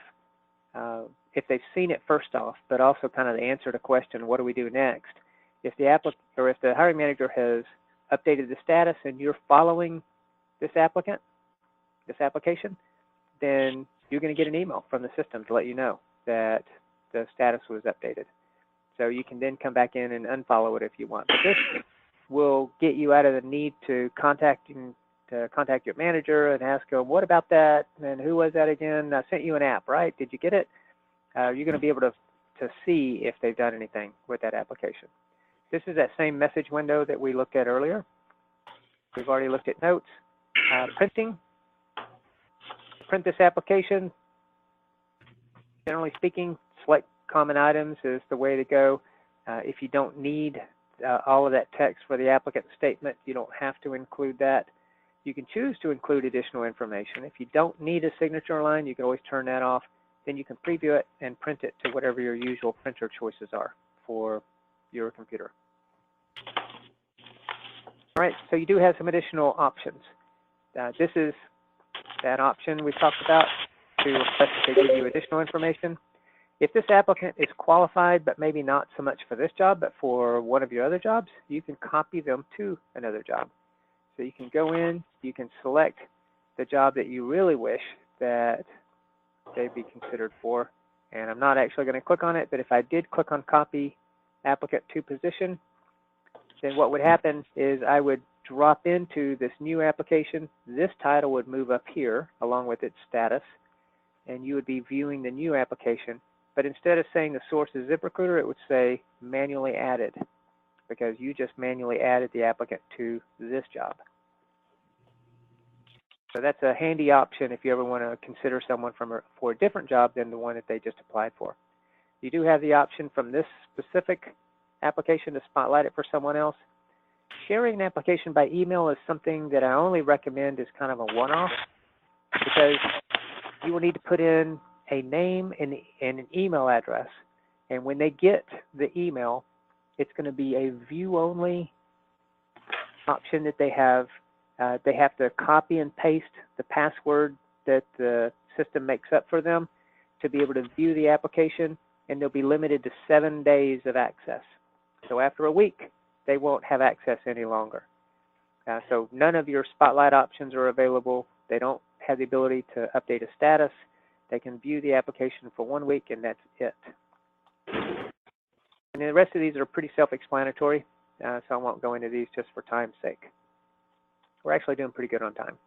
they've seen it first off, but also kind of the answer to question, what do we do next? If the applicant, or if the hiring manager has updated the status and you're following this application, then you're going to get an email from the system to let you know that the status was updated. So you can then come back in and unfollow it if you want. But this will get you out of the need to contact your manager and ask them, what about that? And who was that again? I sent you an app, right? Did you get it? You're going to be able to see if they've done anything with that application. This is that same message window that we looked at earlier. We've already looked at notes. Printing. Print this application. Generally speaking, select common items is the way to go. If you don't need all of that text for the applicant statement, you don't have to include that. You can choose to include additional information. If you don't need a signature line, you can always turn that off. Then you can preview it and print it to whatever your usual printer choices are for your computer. All right, so you do have some additional options. This is that option we talked about to request that they give you additional information. If this applicant is qualified, but maybe not so much for this job, but for one of your other jobs, you can copy them to another job. So you can go in, you can select the job that you really wish that they be considered for. And I'm not actually going to click on it, but if I did click on copy applicant to position, then what would happen is I would drop into this new application. This title would move up here along with its status, and you would be viewing the new application. But instead of saying the source is ZipRecruiter, it would say manually added, because you just manually added the applicant to this job. So that's a handy option if you ever want to consider someone for a different job than the one that they just applied for. You do have the option from this specific application to spotlight it for someone else. Sharing an application by email is something that I only recommend as kind of a one-off, because you will need to put in a name and an email address. And when they get the email, it's going to be a view-only option that they have. They have to copy and paste the password that the system makes up for them to be able to view the application, and they'll be limited to 7 days of access. So after a week, they won't have access any longer. So none of your spotlight options are available. They don't have the ability to update a status. They can view the application for 1 week, and that's it. And the rest of these are pretty self-explanatory, so I won't go into these just for time's sake. We're actually doing pretty good on time.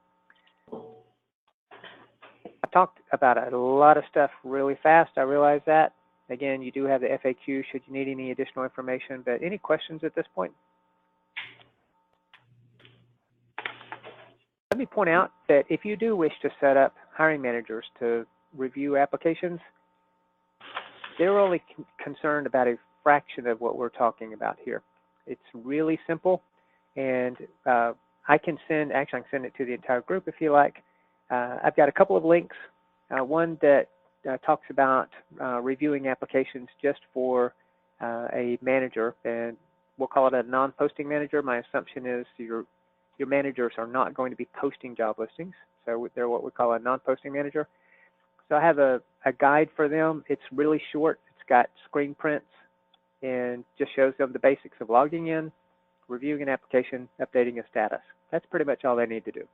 I talked about a lot of stuff really fast. I realize that. Again, you do have the FAQ should you need any additional information, but any questions at this point? Let me point out that if you do wish to set up hiring managers to review applications, they're only concerned about a fraction of what we're talking about here. It's really simple, and I can send it to the entire group if you like. I've got a couple of links. One that talks about reviewing applications just for a manager, and we'll call it a non-posting manager. My assumption is your managers are not going to be posting job listings, so they're what we call a non-posting manager. So I have a guide for them. It's really short. It's got screen prints and just shows them the basics of logging in, reviewing an application, updating a status. That's pretty much all they need to do.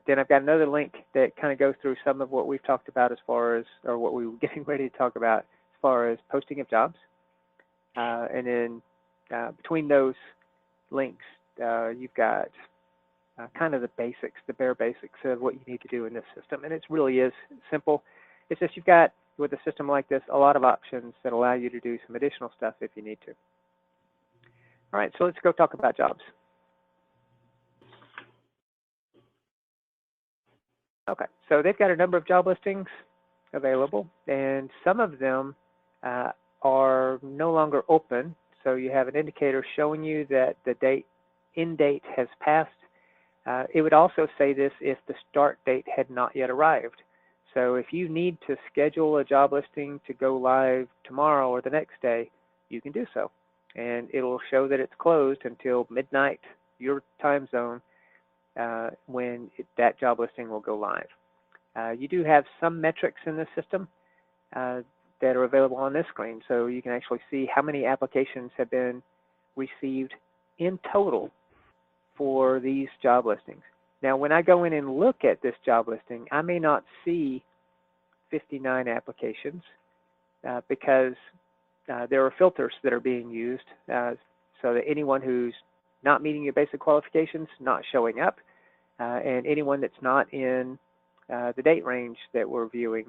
Then I've got another link that kind of goes through some of what we've talked about as far as, or what we were getting ready to talk about as far as posting of jobs. And then between those links, you've got kind of the basics, the bare basics of what you need to do in this system. And it really is simple. It's just you've got, with a system like this, a lot of options that allow you to do some additional stuff if you need to. All right, so let's go talk about jobs. Okay, so they've got a number of job listings available, and some of them are no longer open. So you have an indicator showing you that the end date has passed. It would also say this if the start date had not yet arrived. So if you need to schedule a job listing to go live tomorrow or the next day, you can do so. And it'll show that it's closed until midnight, your time zone, when that job listing will go live. You do have some metrics in the system that are available on this screen. So you can actually see how many applications have been received in total for these job listings. Now, when I go in and look at this job listing, I may not see 59 applications because there are filters that are being used so that anyone who's not meeting your basic qualifications, not showing up, and anyone that's not in the date range that we're viewing.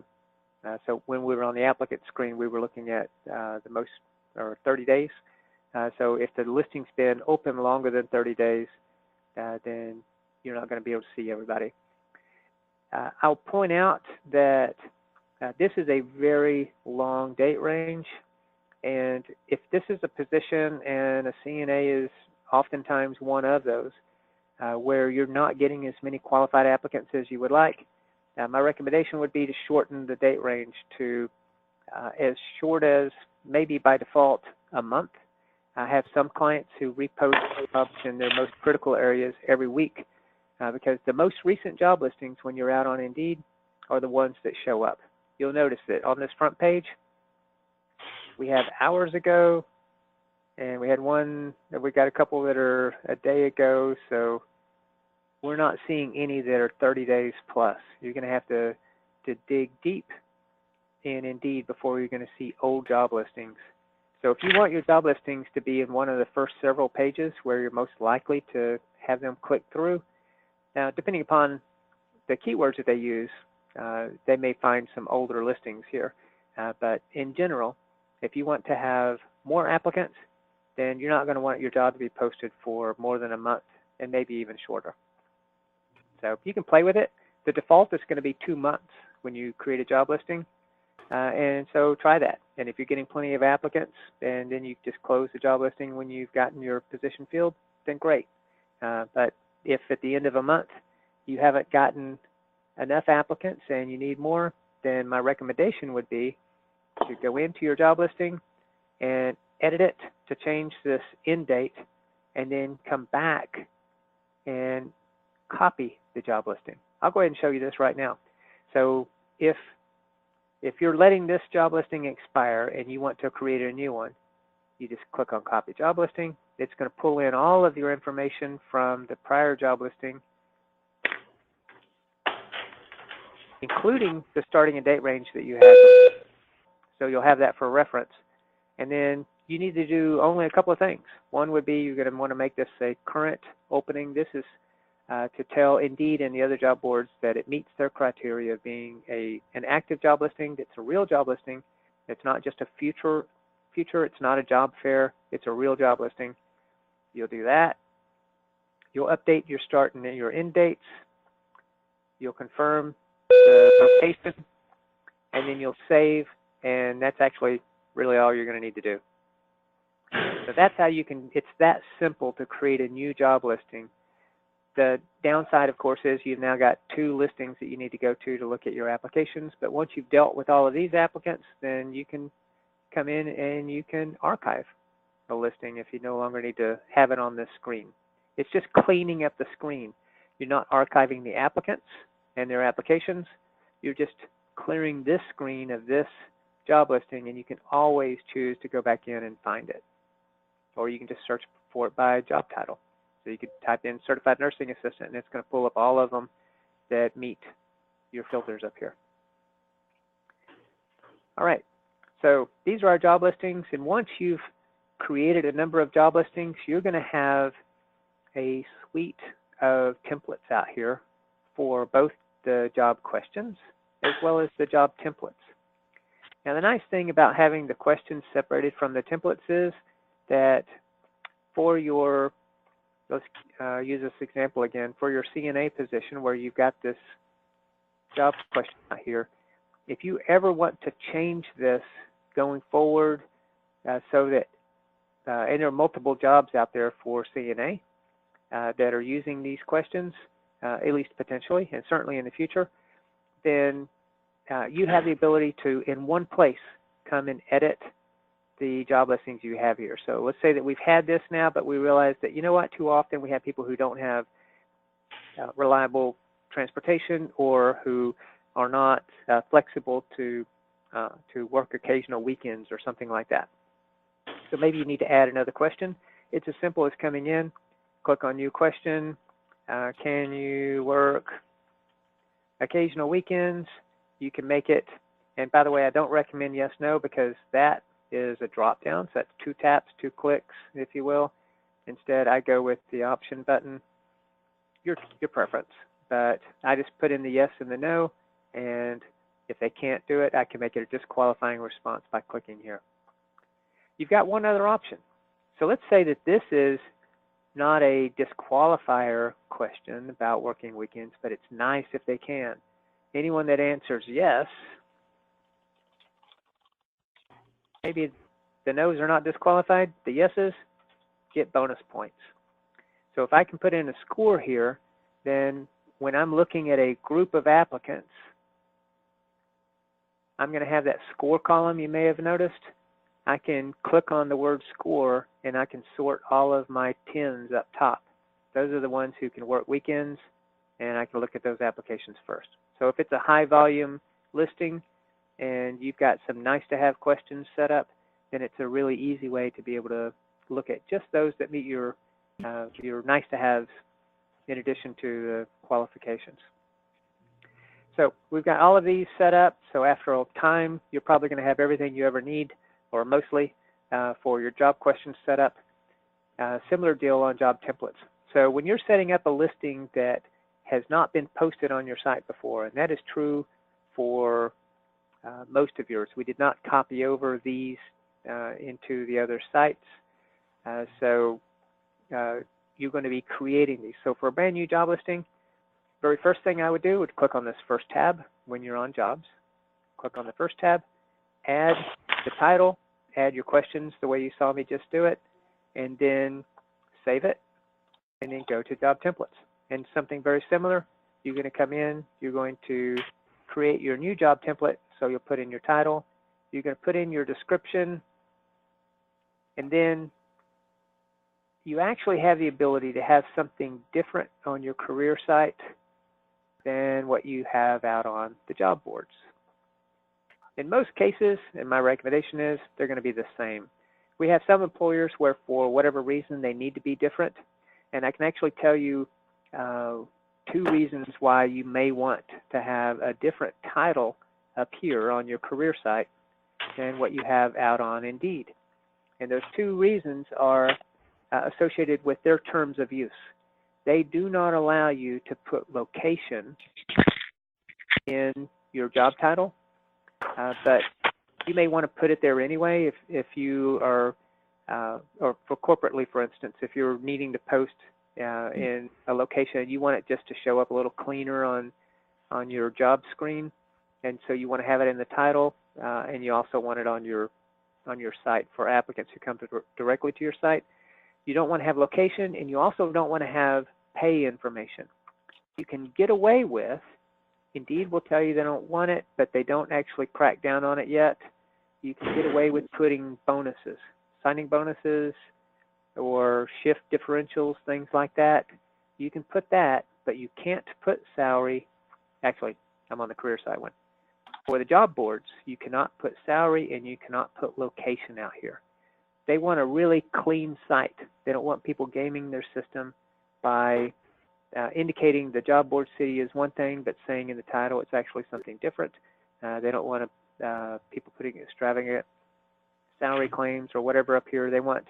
So when we were on the applicant screen, we were looking at the most, or 30 days. So if the listing's been open longer than 30 days, then you're not going to be able to see everybody. I'll point out that this is a very long date range, and if this is a position and a CNA is oftentimes one of those where you're not getting as many qualified applicants as you would like, my recommendation would be to shorten the date range to as short as maybe by default a month. I have some clients who repost jobs in their most critical areas every week because the most recent job listings when you're out on Indeed are the ones that show up. You'll notice that on this front page, we have hours ago, and we had one, we got a couple that are a day ago, so we're not seeing any that are 30 days plus. You're going to have to dig deep in Indeed before you're going to see old job listings. So if you want your job listings to be in one of the first several pages where you're most likely to have them click through, now depending upon the keywords that they use, they may find some older listings here. But in general, if you want to have more applicants, then you're not going to want your job to be posted for more than a month and maybe even shorter. So you can play with it. The default is going to be 2 months when you create a job listing. And so try that. And if you're getting plenty of applicants and then you just close the job listing when you've gotten your position filled, then great. But if at the end of a month you haven't gotten enough applicants and you need more, then my recommendation would be to go into your job listing and edit it to change this end date, and then come back and copy the job listing. I'll go ahead and show you this right now. So if you're letting this job listing expire and you want to create a new one, you just click on Copy Job Listing. It's going to pull in all of your information from the prior job listing, including the starting and date range that you have. So you'll have that for reference. And then you need to do only a couple of things. One would be you're going to want to make this a current opening. This is to tell Indeed and the other job boards that it meets their criteria of being an active job listing. That's a real job listing. It's not just a future. It's not a job fair. It's a real job listing. You'll do that. You'll update your start and your end dates. You'll confirm the location, and then you'll save, and that's actually really all you're going to need to do. So that's how you can, it's that simple to create a new job listing. The downside, of course, is you've now got 2 listings that you need to go to look at your applications. But once you've dealt with all of these applicants, then you can come in and you can archive the listing if you no longer need to have it on this screen. It's just cleaning up the screen. You're not archiving the applicants and their applications. You're just clearing this screen of this job listing, and you can always choose to go back in and find it. Or you can just search for it by job title. So you could type in Certified Nursing Assistant, and it's going to pull up all of them that meet your filters up here. All right, so these are our job listings, and once you've created a number of job listings, you're going to have a suite of templates out here for both the job questions as well as the job templates. Now, the nice thing about having the questions separated from the templates is that for your, let's use this example again, for your CNA position where you've got this job question out here, if you ever want to change this going forward so that, and there are multiple jobs out there for CNA that are using these questions, at least potentially, and certainly in the future, then you have the ability to, in one place, come and edit the job listings you have here. So let's say that we've had this now, but we realize that, you know what, too often we have people who don't have reliable transportation or who are not flexible to work occasional weekends or something like that. So maybe you need to add another question. It's as simple as coming in, click on New Question. Can you work occasional weekends? You can make it, and by the way, I don't recommend yes, no, because that is a drop down. So that's 2 taps, 2 clicks, if you will. Instead, I go with the option button, your preference. But I just put in the yes and the no, and if they can't do it, I can make it a disqualifying response by clicking here. You've got one other option. So let's say that this is not a disqualifier question about working weekends, but it's nice if they can. Anyone that answers yes, maybe the no's are not disqualified, the yeses get bonus points. So if I can put in a score here, then when I'm looking at a group of applicants, I'm going to have that score column you may have noticed. I can click on the word score and I can sort all of my 10s up top. Those are the ones who can work weekends, and I can look at those applications first. So if it's a high volume listing and you've got some nice to have questions set up, then it's a really easy way to be able to look at just those that meet your nice to haves in addition to the qualifications. So we've got all of these set up. So after a time, you're probably going to have everything you ever need, or mostly, for your job questions set up. Similar deal on job templates. So when you're setting up a listing that has not been posted on your site before, and that is true for most of yours. We did not copy over these into the other sites. So you're going to be creating these. So for a brand new job listing, very first thing I would do would click on this first tab when you're on jobs. Click on the first tab, add the title, add your questions the way you saw me just do it, and then save it, and then go to job templates. And something very similar, you're going to come in, you're going to create your new job template. So you'll put in your title, you're going to put in your description, and then you actually have the ability to have something different on your career site than what you have out on the job boards. In most cases, and my recommendation is, they're going to be the same. We have some employers where for whatever reason they need to be different, and I can actually tell you 2 reasons why you may want to have a different title up here on your career site than what you have out on Indeed. And those 2 reasons are associated with their terms of use. They do not allow you to put location in your job title, but you may want to put it there anyway if you are, or for corporately, for instance, if you're needing to post in a location, you want it just to show up a little cleaner on your job screen, and so you want to have it in the title, and you also want it on your site for applicants who come directly to your site. You don't want to have location, and you also don't want to have pay information. You can get away with, Indeed will tell you they don't want it, but they don't actually crack down on it yet. You can get away with putting bonuses, signing bonuses, or shift differentials, things like that. You can put that, but you can't put salary. Actually, I'm on the career side one. For the job boards, you cannot put salary and you cannot put location out here. They want a really clean site. They don't want people gaming their system by indicating the job board city is one thing, but saying in the title it's actually something different. They don't want people putting extravagant salary claims or whatever up here. They want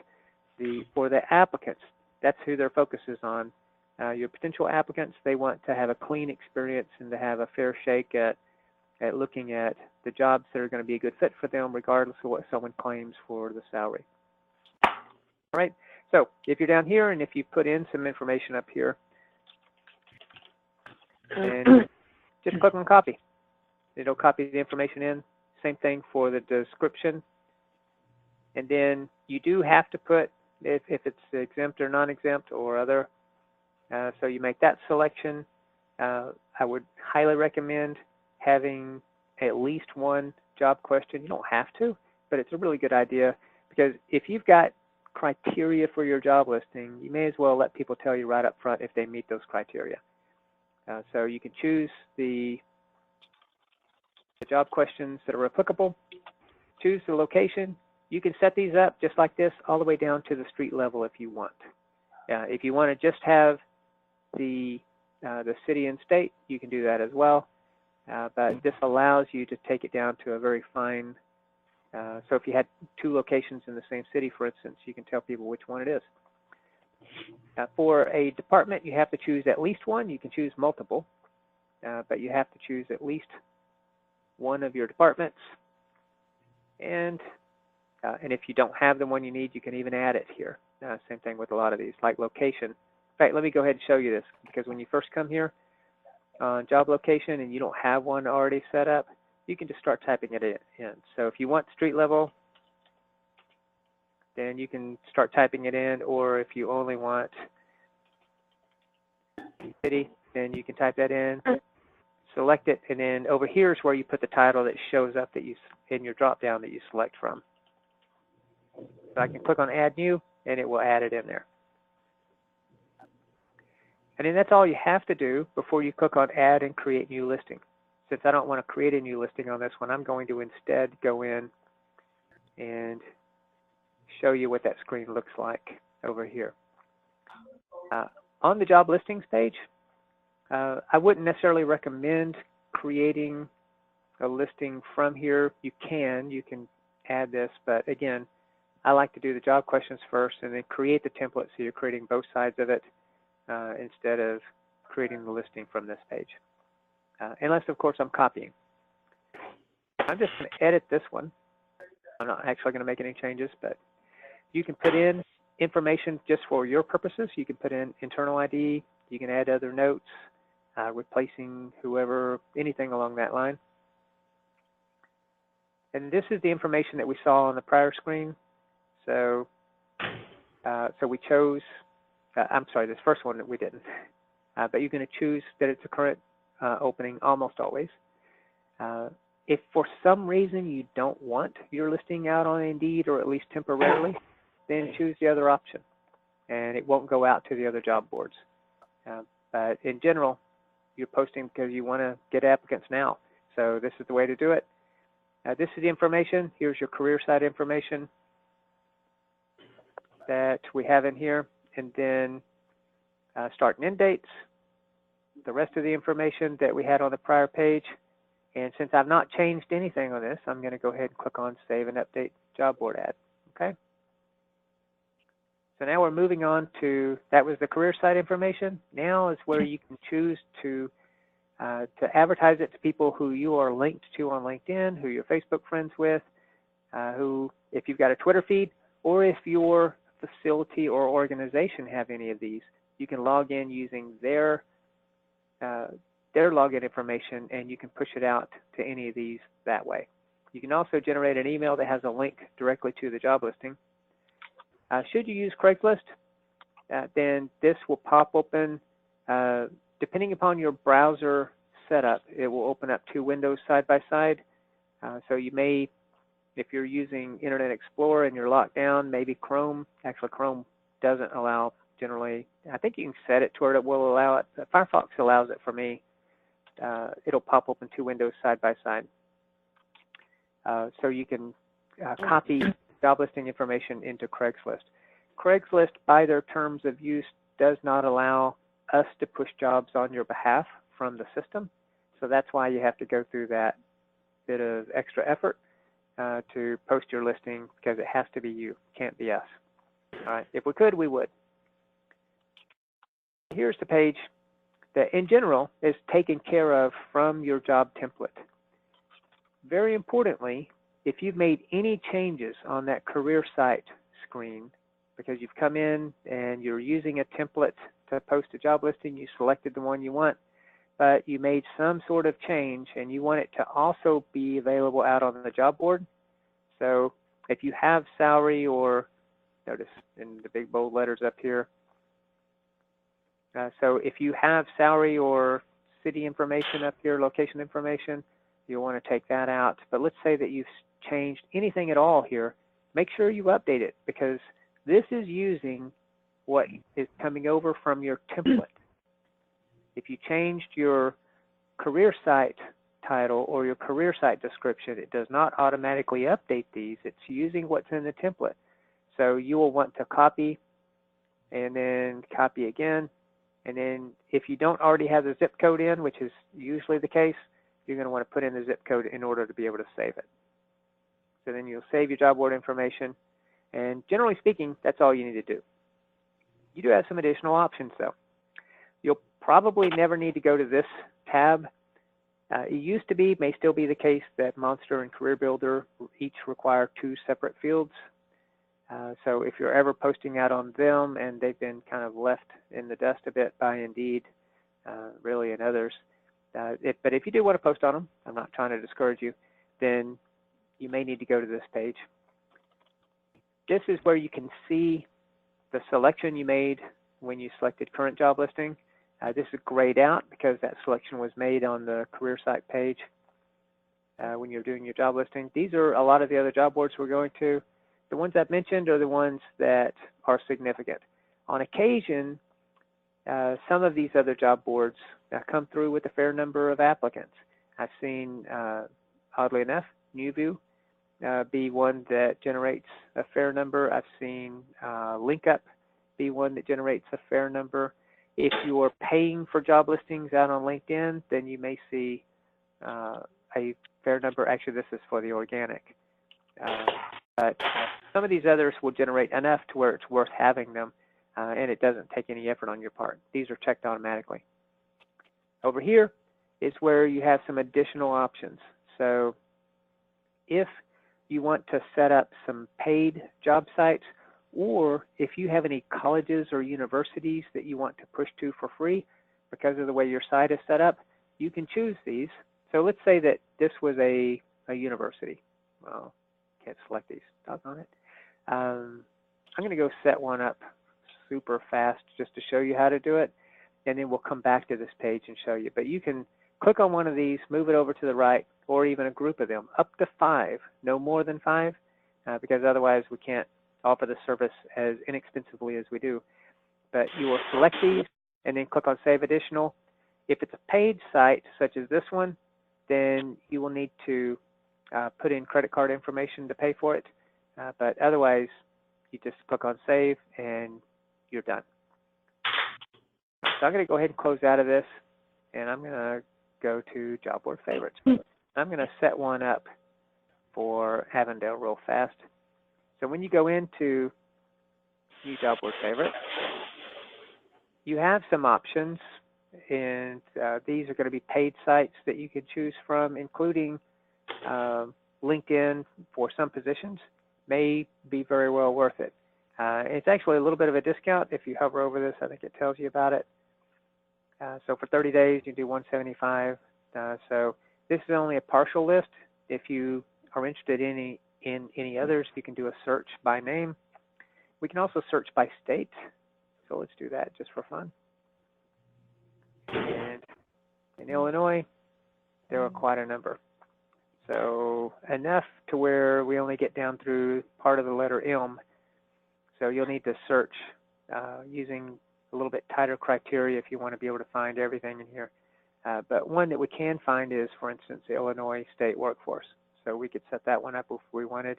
for the applicants, that's who their focus is on. Your potential applicants, they want to have a clean experience and to have a fair shake at looking at the jobs that are going to be a good fit for them, regardless of what someone claims for the salary. All right, so if you're down here and if you put in some information up here, and just click on copy. It'll copy the information in. Same thing for the description. And then you do have to put if it's exempt or non-exempt or other. So you make that selection. I would highly recommend having at least one job question. You don't have to, but it's a really good idea, because if you've got criteria for your job listing, you may as well let people tell you right up front if they meet those criteria. So you can choose the job questions that are applicable, choose the location. You can set these up just like this all the way down to the street level if you want. If you want to just have the city and state, you can do that as well. But this allows you to take it down to a very fine, so if you had 2 locations in the same city, for instance, you can tell people which one it is. For a department, you have to choose at least one. You can choose multiple, but you have to choose at least one of your departments. And if you don't have the one you need, you can even add it here. Same thing with a lot of these, like location. In fact, let me go ahead and show you this, because when you first come here on job location and you don't have one already set up, you can just start typing it in. So if you want street level, then you can start typing it in, or if you only want city, then you can type that in, select it, and then over here is where you put the title that shows up that you in your drop down that you select from. So I can click on Add New, and it will add it in there. And then that's all you have to do before you click on Add and Create New Listing. Since I don't want to create a new listing on this one, I'm going to instead go in and show you what that screen looks like over here. On the job listings page, I wouldn't necessarily recommend creating a listing from here. You can add this, but again, I like to do the job questions first and then create the template so you're creating both sides of it instead of creating the listing from this page. Unless, of course, I'm copying. I'm just going to edit this one. I'm not actually going to make any changes, but you can put in information just for your purposes. You can put in internal ID. You can add other notes, replacing whoever, anything along that line. And this is the information that we saw on the prior screen. So, so we chose, I'm sorry, this first one that we didn't. But you're going to choose that it's a current opening almost always. If for some reason you don't want your listing out on Indeed, or at least temporarily, then choose the other option, and it won't go out to the other job boards. But in general, you're posting because you want to get applicants now. So this is the way to do it. This is the information. Here's your career site information that we have in here, and then start and end dates, the rest of the information that we had on the prior page. And since I've not changed anything on this, I'm going to go ahead and click on Save and Update Job Board Ad. Okay. So now we're moving on to, that was the career site information. Now is where you can choose to advertise it to people who you are linked to on LinkedIn, who you're Facebook friends with, who, if you've got a Twitter feed, or if your facility or organization have any of these, you can log in using their login information, and you can push it out to any of these that way. You can also generate an email that has a link directly to the job listing. Should you use Craigslist, then this will pop open. Depending upon your browser setup, it will open up two windows side by side. So you may, if you're using Internet Explorer and you're locked down, maybe Chrome. Actually, Chrome doesn't allow generally. I think you can set it to where it will allow it. Firefox allows it for me. It'll pop open two windows side by side. So you can copy job listing information into Craigslist. Craigslist, by their terms of use, does not allow us to push jobs on your behalf from the system. So that's why you have to go through that bit of extra effort to post your listing, because it has to be you, can't be us. All right. If we could, we would. Here's the page that in general is taken care of from your job template. Very importantly, if you've made any changes on that career site screen, because you've come in and you're using a template to post a job listing, you selected the one you want, but you made some sort of change and you want it to also be available out on the job board. So if you have salary, or notice in the big bold letters up here, so if you have salary or city information up here, location information, you'll want to take that out. But let's say that you've changed anything at all here, make sure you update it, because this is using what is coming over from your template. If you changed your career site title or your career site description, it does not automatically update these. It's using what's in the template. So you will want to copy and then copy again. And then if you don't already have the zip code in, which is usually the case, you're going to want to put in the zip code in order to be able to save it. So then you'll save your job board information. And generally speaking, that's all you need to do. You do have some additional options, though. You'll probably never need to go to this tab. It used to be, may still be the case, that Monster and Career Builder each require two separate fields. So if you're ever posting out on them and they've been kind of left in the dust a bit by Indeed, really, and others, but if you do want to post on them, I'm not trying to discourage you, then you may need to go to this page. This is where you can see the selection you made when you selected current job listing. This is grayed out because that selection was made on the career site page when you're doing your job listing. These are a lot of the other job boards we're going to. The ones I've mentioned are the ones that are significant. On occasion, some of these other job boards come through with a fair number of applicants. I've seen, oddly enough, NewView be one that generates a fair number. I've seen LinkUp be one that generates a fair number. If you're paying for job listings out on LinkedIn, then you may see a fair number. Actually, this is for the organic. But some of these others will generate enough to where it's worth having them, and it doesn't take any effort on your part. These are checked automatically. Over here is where you have some additional options. So if you want to set up some paid job sites, or if you have any colleges or universities that you want to push to for free because of the way your site is set up, you can choose these. So let's say that this was a university. Well, can't select these. Doggone it. I'm going to go set one up super fast just to show you how to do it, and then we'll come back to this page and show you. But you can click on one of these, move it over to the right, or even a group of them, up to 5, no more than 5, because otherwise we can't offer the service as inexpensively as we do. But you will select these and then click on Save Additional. If it's a paid site, such as this one, then you will need to put in credit card information to pay for it. But otherwise, you just click on Save and you're done. So I'm going to go ahead and close out of this, and I'm going to go to Job Board Favorites. I'm going to set one up for Avondale real fast. So when you go into New Job Board Favorites, you have some options, and these are going to be paid sites that you can choose from, including LinkedIn for some positions. May be very well worth it. It's actually a little bit of a discount. If you hover over this, I think it tells you about it. So for 30 days, you do $175. So this is only a partial list. If you are interested in any others, you can do a search by name. We can also search by state. So let's do that just for fun. And in Illinois, there are quite a number. So enough to where we only get down through part of the letter M. So you'll need to search using a little bit tighter criteria if you want to be able to find everything in here. But one that we can find is, for instance, the Illinois State Workforce. So we could set that one up if we wanted,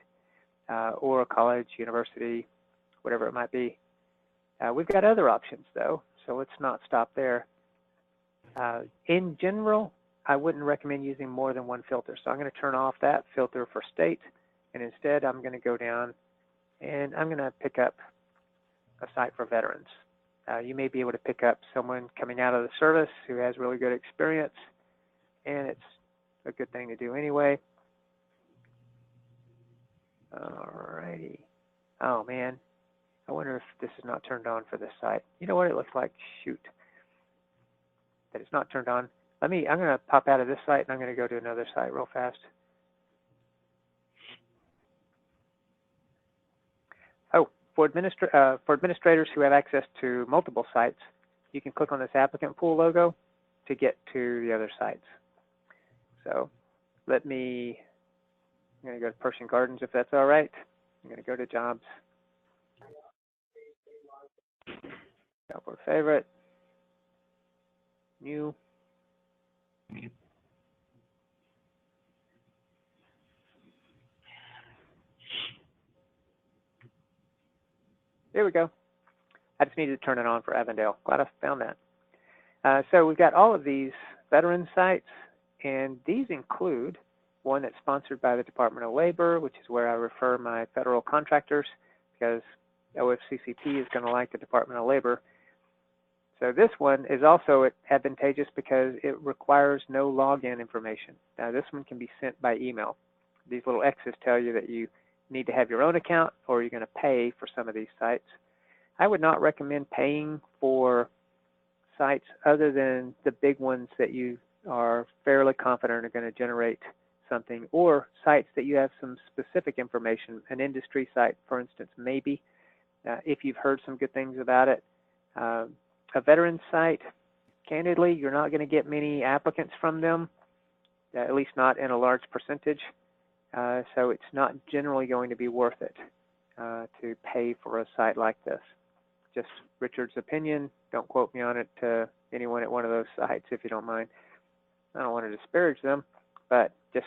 or a college, university, whatever it might be. We've got other options, though, so let's not stop there. In general, I wouldn't recommend using more than one filter. So I'm going to turn off that filter for state, and instead I'm going to go down and I'm going to pick up a site for veterans. You may be able to pick up someone coming out of the service who has really good experience, and it's a good thing to do anyway. Alrighty. Oh man, I wonder if this is not turned on for this site. You know what it looks like? Shoot. That it's not turned on. I'm going to pop out of this site and I'm going to go to another site real fast. Oh, for administrators who have access to multiple sites, you can click on this applicant pool logo to get to the other sites. So I'm going to go to Pershing Gardens if that's all right. I'm going to go to Jobs. Job Board Favorite. New. There we go. I just needed to turn it on for Avondale. Glad I found that. So we've got all of these veteran sites, and these include one that's sponsored by the Department of Labor, which is where I refer my federal contractors, because OFCCP is going to like the Department of Labor. So this one is also advantageous because it requires no login information. Now this one can be sent by email. These little X's tell you that you need to have your own account or you're going to pay for some of these sites. I would not recommend paying for sites other than the big ones that you are fairly confident are going to generate something, or sites that you have some specific information. An industry site, for instance, maybe, if you've heard some good things about it. A veteran site, candidly, you're not going to get many applicants from them, at least not in a large percentage. So it's not generally going to be worth it to pay for a site like this. Just Richard's opinion. Don't quote me on it to anyone at one of those sites if you don't mind. I don't want to disparage them, but just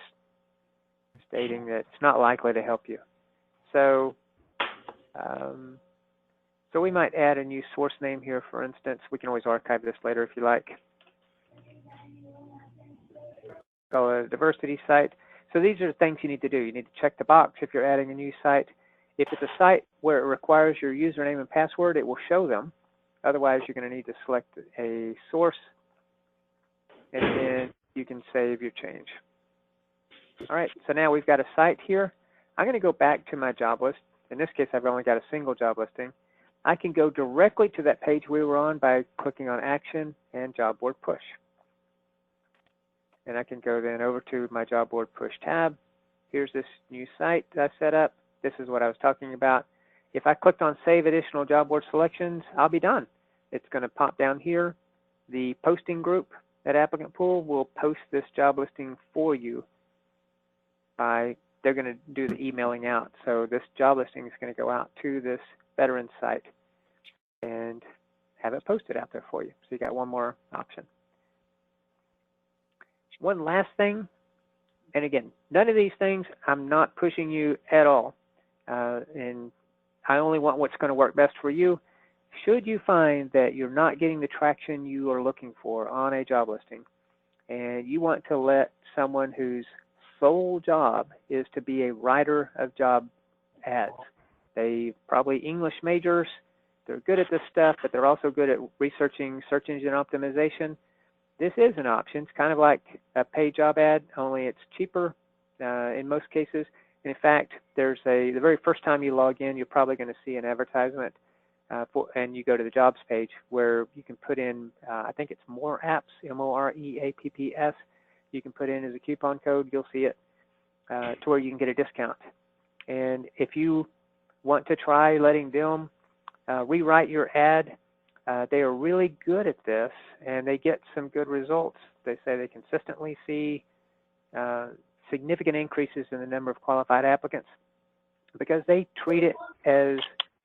stating that it's not likely to help you. So, so we might add a new source name here, for instance. We can always archive this later if you like. Call it a diversity site. So these are the things you need to do. You need to check the box if you're adding a new site. If it's a site where it requires your username and password, it will show them. Otherwise, you're going to need to select a source, and then you can save your change. All right, so now we've got a site here. I'm going to go back to my job list, in this case, I've only got a single job listing, I can go directly to that page we were on by clicking on Action and Job Board Push. And I can go then over to my Job Board Push tab. Here's this new site that I set up. This is what I was talking about. If I clicked on Save Additional Job Board Selections, I'll be done. It's going to pop down here. The posting group at ApplicantPool will post this job listing for you. They're going to do the emailing out. So this job listing is going to go out to this veteran site and have it posted out there for you. So you got one more option. One last thing, and again, none of these things I'm not pushing you at all. And I only want what's going to work best for you. Should you find that you're not getting the traction you are looking for on a job listing, and you want to let someone whose sole job is to be a writer of job ads, they probably English majors, they're good at this stuff, but they're also good at researching search engine optimization, this is an option. It's kind of like a paid job ad, only it's cheaper in most cases. And in fact, the very first time you log in, you're probably going to see an advertisement and you go to the jobs page where you can put in, I think it's More Apps, MOREAPPS. You can put in as a coupon code, you'll see it, to where you can get a discount. And if you want to try letting them rewrite your ad, they are really good at this, and they get some good results. They say they consistently see significant increases in the number of qualified applicants because they treat it as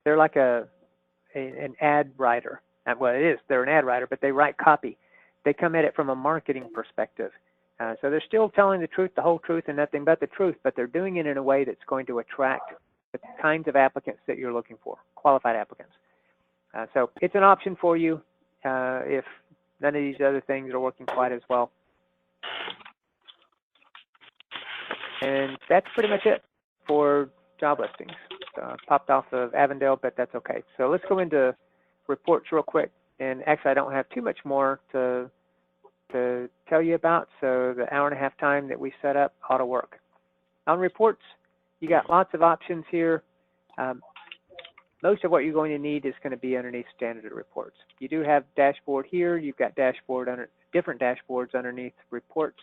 they're like an ad writer. Well, it is. They're an ad writer, but they write copy. They come at it from a marketing perspective. So they're still telling the truth, the whole truth, and nothing but the truth, but they're doing it in a way that's going to attract the kinds of applicants that you're looking for, qualified applicants. So it's an option for you if none of these other things are working quite as well. And that's pretty much it for job listings. Popped off of Avondale, but that's okay. So let's go into reports real quick. And actually, I don't have too much more to tell you about, so the hour-and-a-half time that we set up ought to work. On reports, you got lots of options here. Most of what you're going to need is going to be underneath standard reports. You do have dashboard here. You've got different dashboards underneath reports.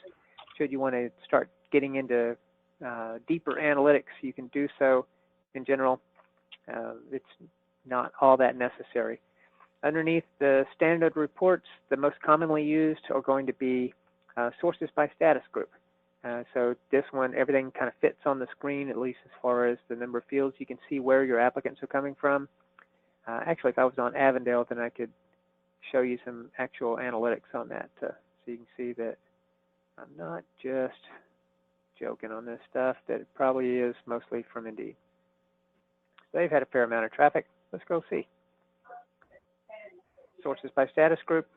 Should you want to start getting into deeper analytics, you can do so. In general, it's not all that necessary. Underneath the standard reports, the most commonly used are going to be sources by status group. So this one, everything kind of fits on the screen, at least as far as the number of fields. You can see where your applicants are coming from. Actually, if I was on Avondale, then I could show you some actual analytics on that so you can see that I'm not just joking on this stuff, that it probably is mostly from Indeed. So they've had a fair amount of traffic. Let's go see. Sources by status group.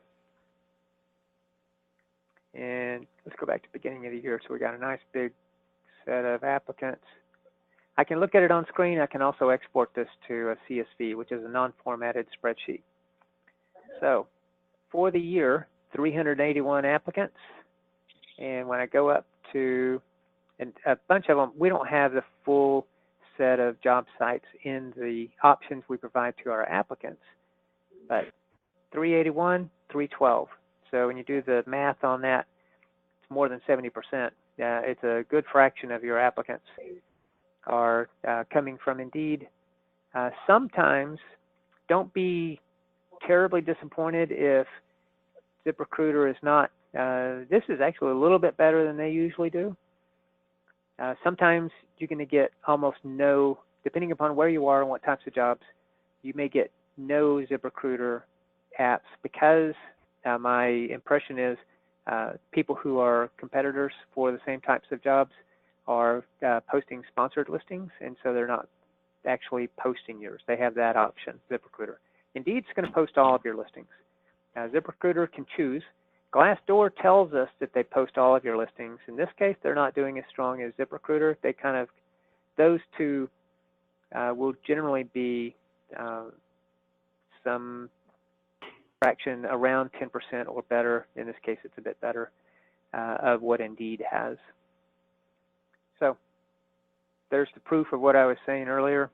And let's go back to the beginning of the year. So we got a nice big set of applicants. I can look at it on screen. I can also export this to a CSV, which is a non-formatted spreadsheet. So for the year, 381 applicants. And when I go up to a bunch of them, we don't have the full set of job sites in the options we provide to our applicants. But 381, 312. So when you do the math on that, it's more than 70%. It's a good fraction of your applicants are coming from Indeed. Sometimes don't be terribly disappointed if ZipRecruiter is not. This is actually a little bit better than they usually do. Sometimes you're going to get almost no, depending upon where you are and what types of jobs, you may get no ZipRecruiter apps because my impression is people who are competitors for the same types of jobs are posting sponsored listings, and so they're not actually posting yours. They have that option, ZipRecruiter. Indeed's going to post all of your listings. ZipRecruiter can choose. Glassdoor tells us that they post all of your listings. In this case, they're not doing as strong as ZipRecruiter. They kind of, those two will generally be some fraction around 10% or better. In this case, it's a bit better of what Indeed has. So there's the proof of what I was saying earlier.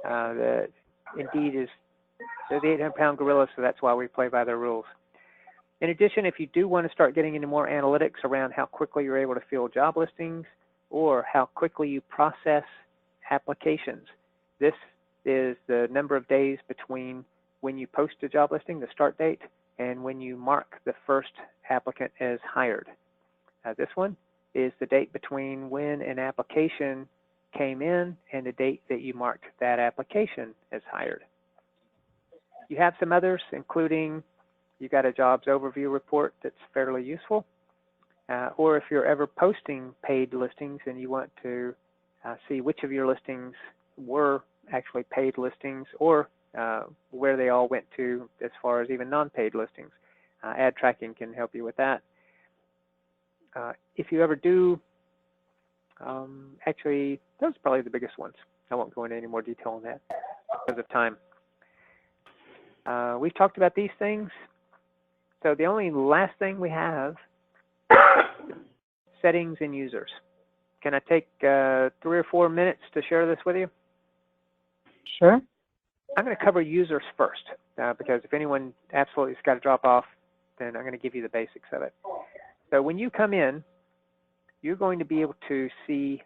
The Indeed is the 800-pound gorilla, so that's why we play by their rules. In addition, if you do want to start getting into more analytics around how quickly you're able to fill job listings or how quickly you process applications, this is the number of days between when you post a job listing, the start date, and when you mark the first applicant as hired. This one is the date between when an application came in and the date that you marked that application as hired. You have some others, including you got a jobs overview report that's fairly useful, or if you're ever posting paid listings and you want to see which of your listings were actually paid listings or where they all went to as far as even non-paid listings. Ad tracking can help you with that. If you ever do, actually, those are probably the biggest ones. I won't go into any more detail on that because of time. We've talked about these things. So the only last thing we have, settings and users. Can I take 3 or 4 minutes to share this with you? Sure. I'm going to cover users first, because if anyone absolutely has got to drop off, then I'm going to give you the basics of it. So when you come in, you're going to be able to see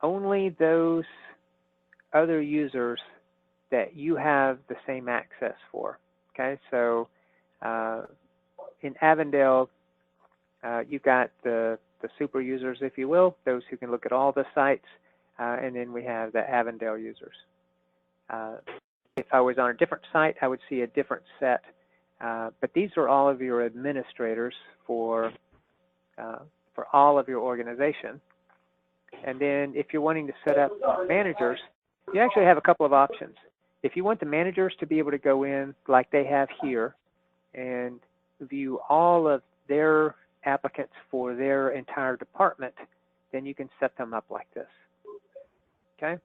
only those other users that you have the same access for. Okay, so in Avondale, you've got the super users, if you will, those who can look at all the sites, and then we have the Avondale users. If I was on a different site, I would see a different set, but these are all of your administrators for all of your organization. And then if you're wanting to set up managers, you actually have a couple of options. If you want the managers to be able to go in like they have here and view all of their applicants for their entire department, then you can set them up like this. Okay?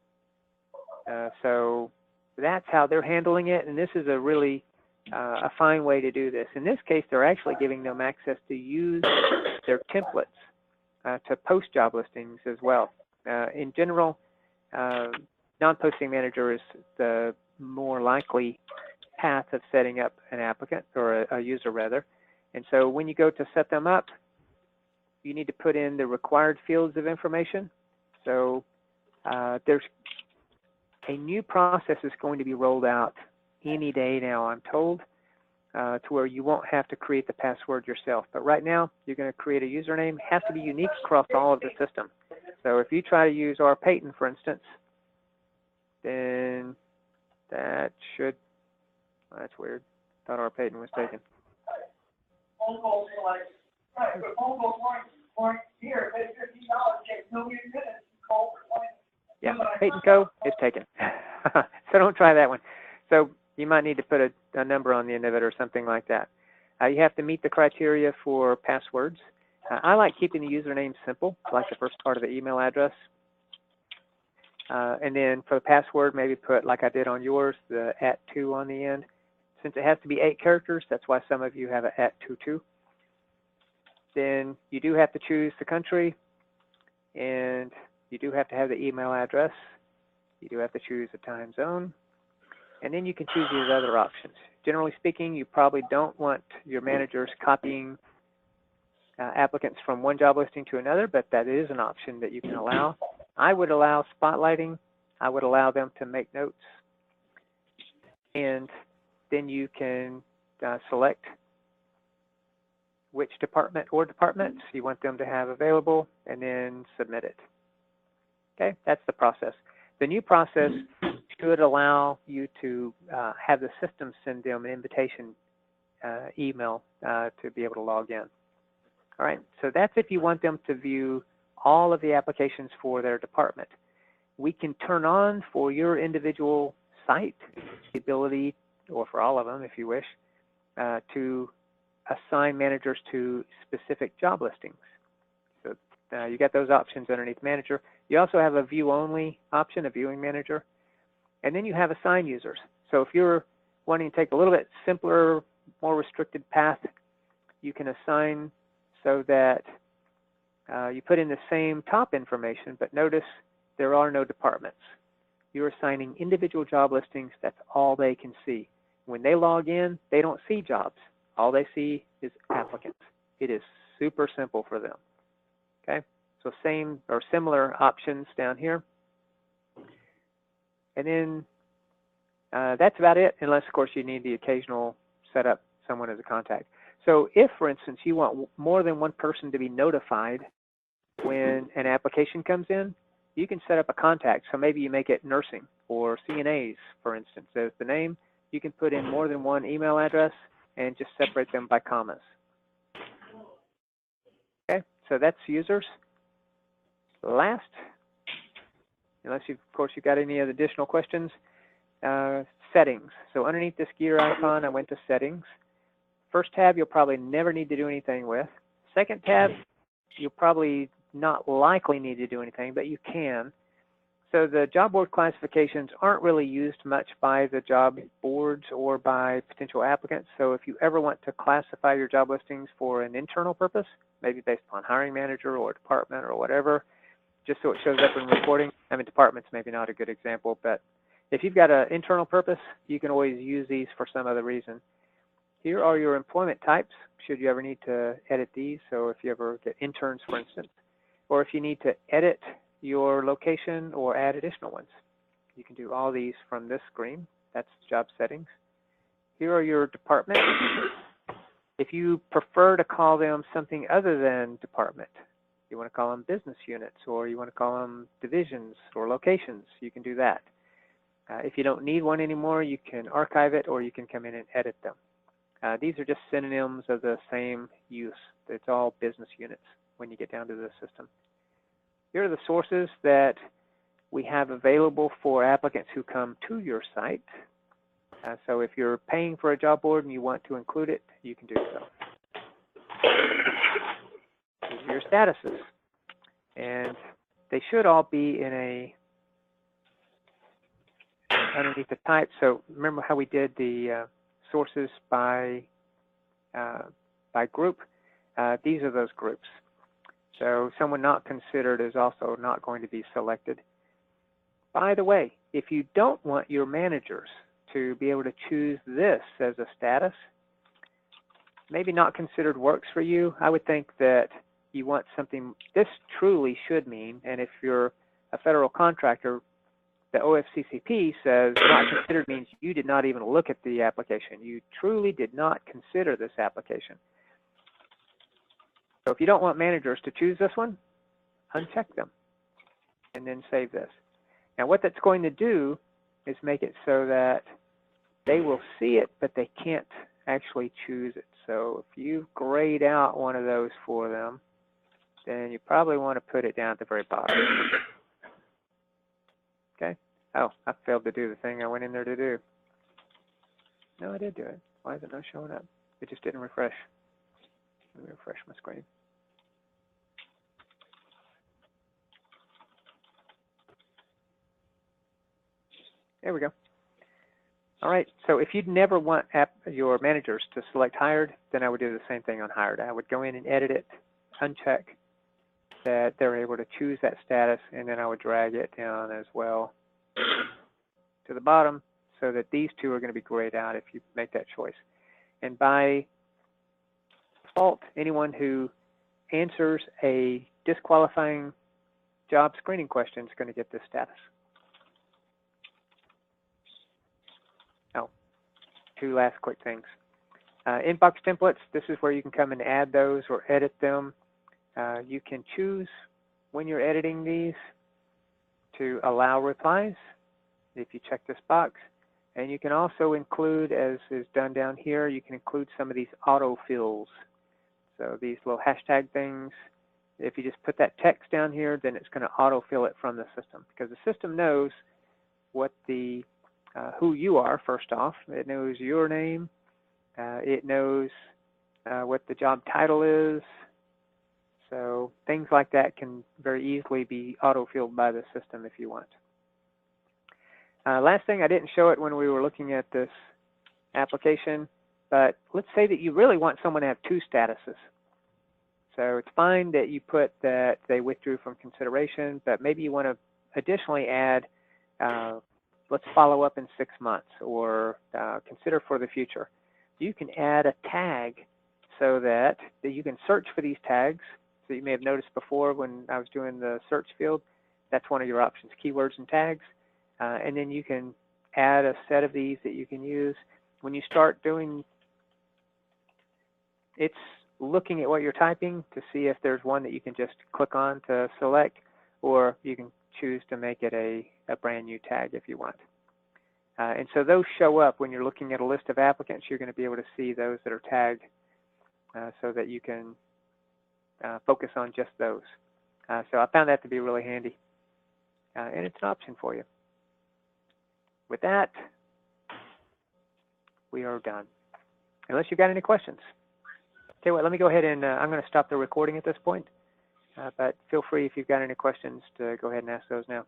So that's how they're handling it, and this is a really a fine way to do this. In this case, they're actually giving them access to use their templates to post job listings as well. In general, non-posting manager is the more likely path of setting up an applicant, or a user rather. And so when you go to set them up, you need to put in the required fields of information. So there's a new process is going to be rolled out any day now, I'm told, to where you won't have to create the password yourself. But right now, you're going to create a username. It has to be unique across all of the system. So if you try to use R. Payton, for instance, then that should, oh, that's weird. Thought R. Payton was taken. Yeah, Payton Co. is taken. So don't try that one. So you might need to put a number on the end of it or something like that. You have to meet the criteria for passwords. I like keeping the username simple, like the first part of the email address. And then for the password, maybe put, like I did on yours, the @2 on the end. Since it has to be 8 characters, that's why some of you have a @22. Then you do have to choose the country, and you do have to have the email address. You do have to choose a time zone. And then you can choose these other options. Generally speaking, you probably don't want your managers copying applicants from one job listing to another, but that is an option that you can allow. I would allow spotlighting. I would allow them to make notes. And then you can select which department or departments you want them to have available, and then submit it. Okay, that's the process. The new process should allow you to have the system send them an invitation email to be able to log in. All right, so that's if you want them to view all of the applications for their department. We can turn on for your individual site the ability, or for all of them if you wish, to assign managers to specific job listings. So you got those options underneath manager. You also have a view only option, a viewing manager. And then you have assign users. So if you're wanting to take a little bit simpler, more restricted path, you can assign so that you put in the same top information, but notice there are no departments. you're assigning individual job listings. That's all they can see. When they log in, they don't see jobs. All they see is applicants. It is super simple for them. Okay, so same or similar options down here. And then that's about it, unless, of course, you need the occasional set up someone as a contact. So if, for instance, you want more than one person to be notified when an application comes in, you can set up a contact. So maybe you make it nursing or CNAs, for instance, as the name. You can put in more than one email address and just separate them by commas. Okay, so that's users. Last, unless of course you've got any other additional questions, settings. So underneath this gear icon, I went to settings. First tab, you'll probably never need to do anything with. Second tab, you'll probably not likely need to do anything, but you can. So the job board classifications aren't really used much by the job boards or by potential applicants. So if you ever want to classify your job listings for an internal purpose, maybe based upon hiring manager or department or whatever, just so it shows up in reporting. I mean, department's maybe not a good example, but if you've got an internal purpose, you can always use these for some other reason. Here are your employment types, should you ever need to edit these. So if you ever get interns, for instance, or if you need to edit your location or add additional ones, you can do all these from this screen. That's job settings. Here are your departments. If you prefer to call them something other than department, you want to call them business units, or you want to call them divisions or locations, you can do that. If you don't need one anymore, you can archive it, or you can come in and edit them. These are just synonyms of the same use. It's all business units when you get down to the system. Here are the sources that we have available for applicants who come to your site. So if you're paying for a job board and you want to include it, you can do so. These are your statuses. And they should all be in a underneath the type. So remember how we did the sources by group? These are those groups. So someone not considered is also not going to be selected. By the way, if you don't want your managers to be able to choose this as a status, maybe not considered works for you. I would think that you want something, this truly should mean, and if you're a federal contractor, the OFCCP says not considered means you did not even look at the application. You truly did not consider this application. So if you don't want managers to choose this one, uncheck them and then save this. Now what that's going to do is make it so that they will see it, but they can't actually choose it. So if you grayed out one of those for them, then you probably want to put it down at the very bottom. Okay? Oh, I failed to do the thing I went in there to do. No, I did do it. Why is it not showing up? It just didn't refresh. Let me refresh my screen. There we go. All right, so if you'd never want your managers to select hired, then I would do the same thing on hired. I would go in and edit it, uncheck that they're able to choose that status, and then I would drag it down as well to the bottom so that these two are going to be grayed out if you make that choice. And by default, anyone who answers a disqualifying job screening question is going to get this status. Oh, two last quick things. Inbox templates, this is where you can come and add those or edit them. You can choose when you're editing these to allow replies if you check this box. And you can also include, as is done down here, you can include some of these autofills. So these little hashtag things, if you just put that text down here, then it's going to autofill it from the system, because the system knows what the who you are, first off. It knows your name. It knows what the job title is. So things like that can very easily be autofilled by the system if you want. Last thing, I didn't show it when we were looking at this application, but let's say that you really want someone to have two statuses. So it's fine that you put that they withdrew from consideration, but maybe you want to additionally add let's follow up in 6 months, or consider for the future. You can add a tag so that you can search for these tags. So you may have noticed before when I was doing the search field, that's one of your options, keywords and tags. And then you can add a set of these that you can use. When you start doing, it's looking at what you're typing to see if there's one that you can just click on to select, or you can choose to make it a brand new tag if you want. And so those show up when you're looking at a list of applicants. You're going to be able to see those that are tagged so that you can focus on just those. So I found that to be really handy, and it's an option for you. With that, we are done. Unless you've got any questions. Tell you what, let me go ahead and I'm going to stop the recording at this point, but feel free if you've got any questions to go ahead and ask those now.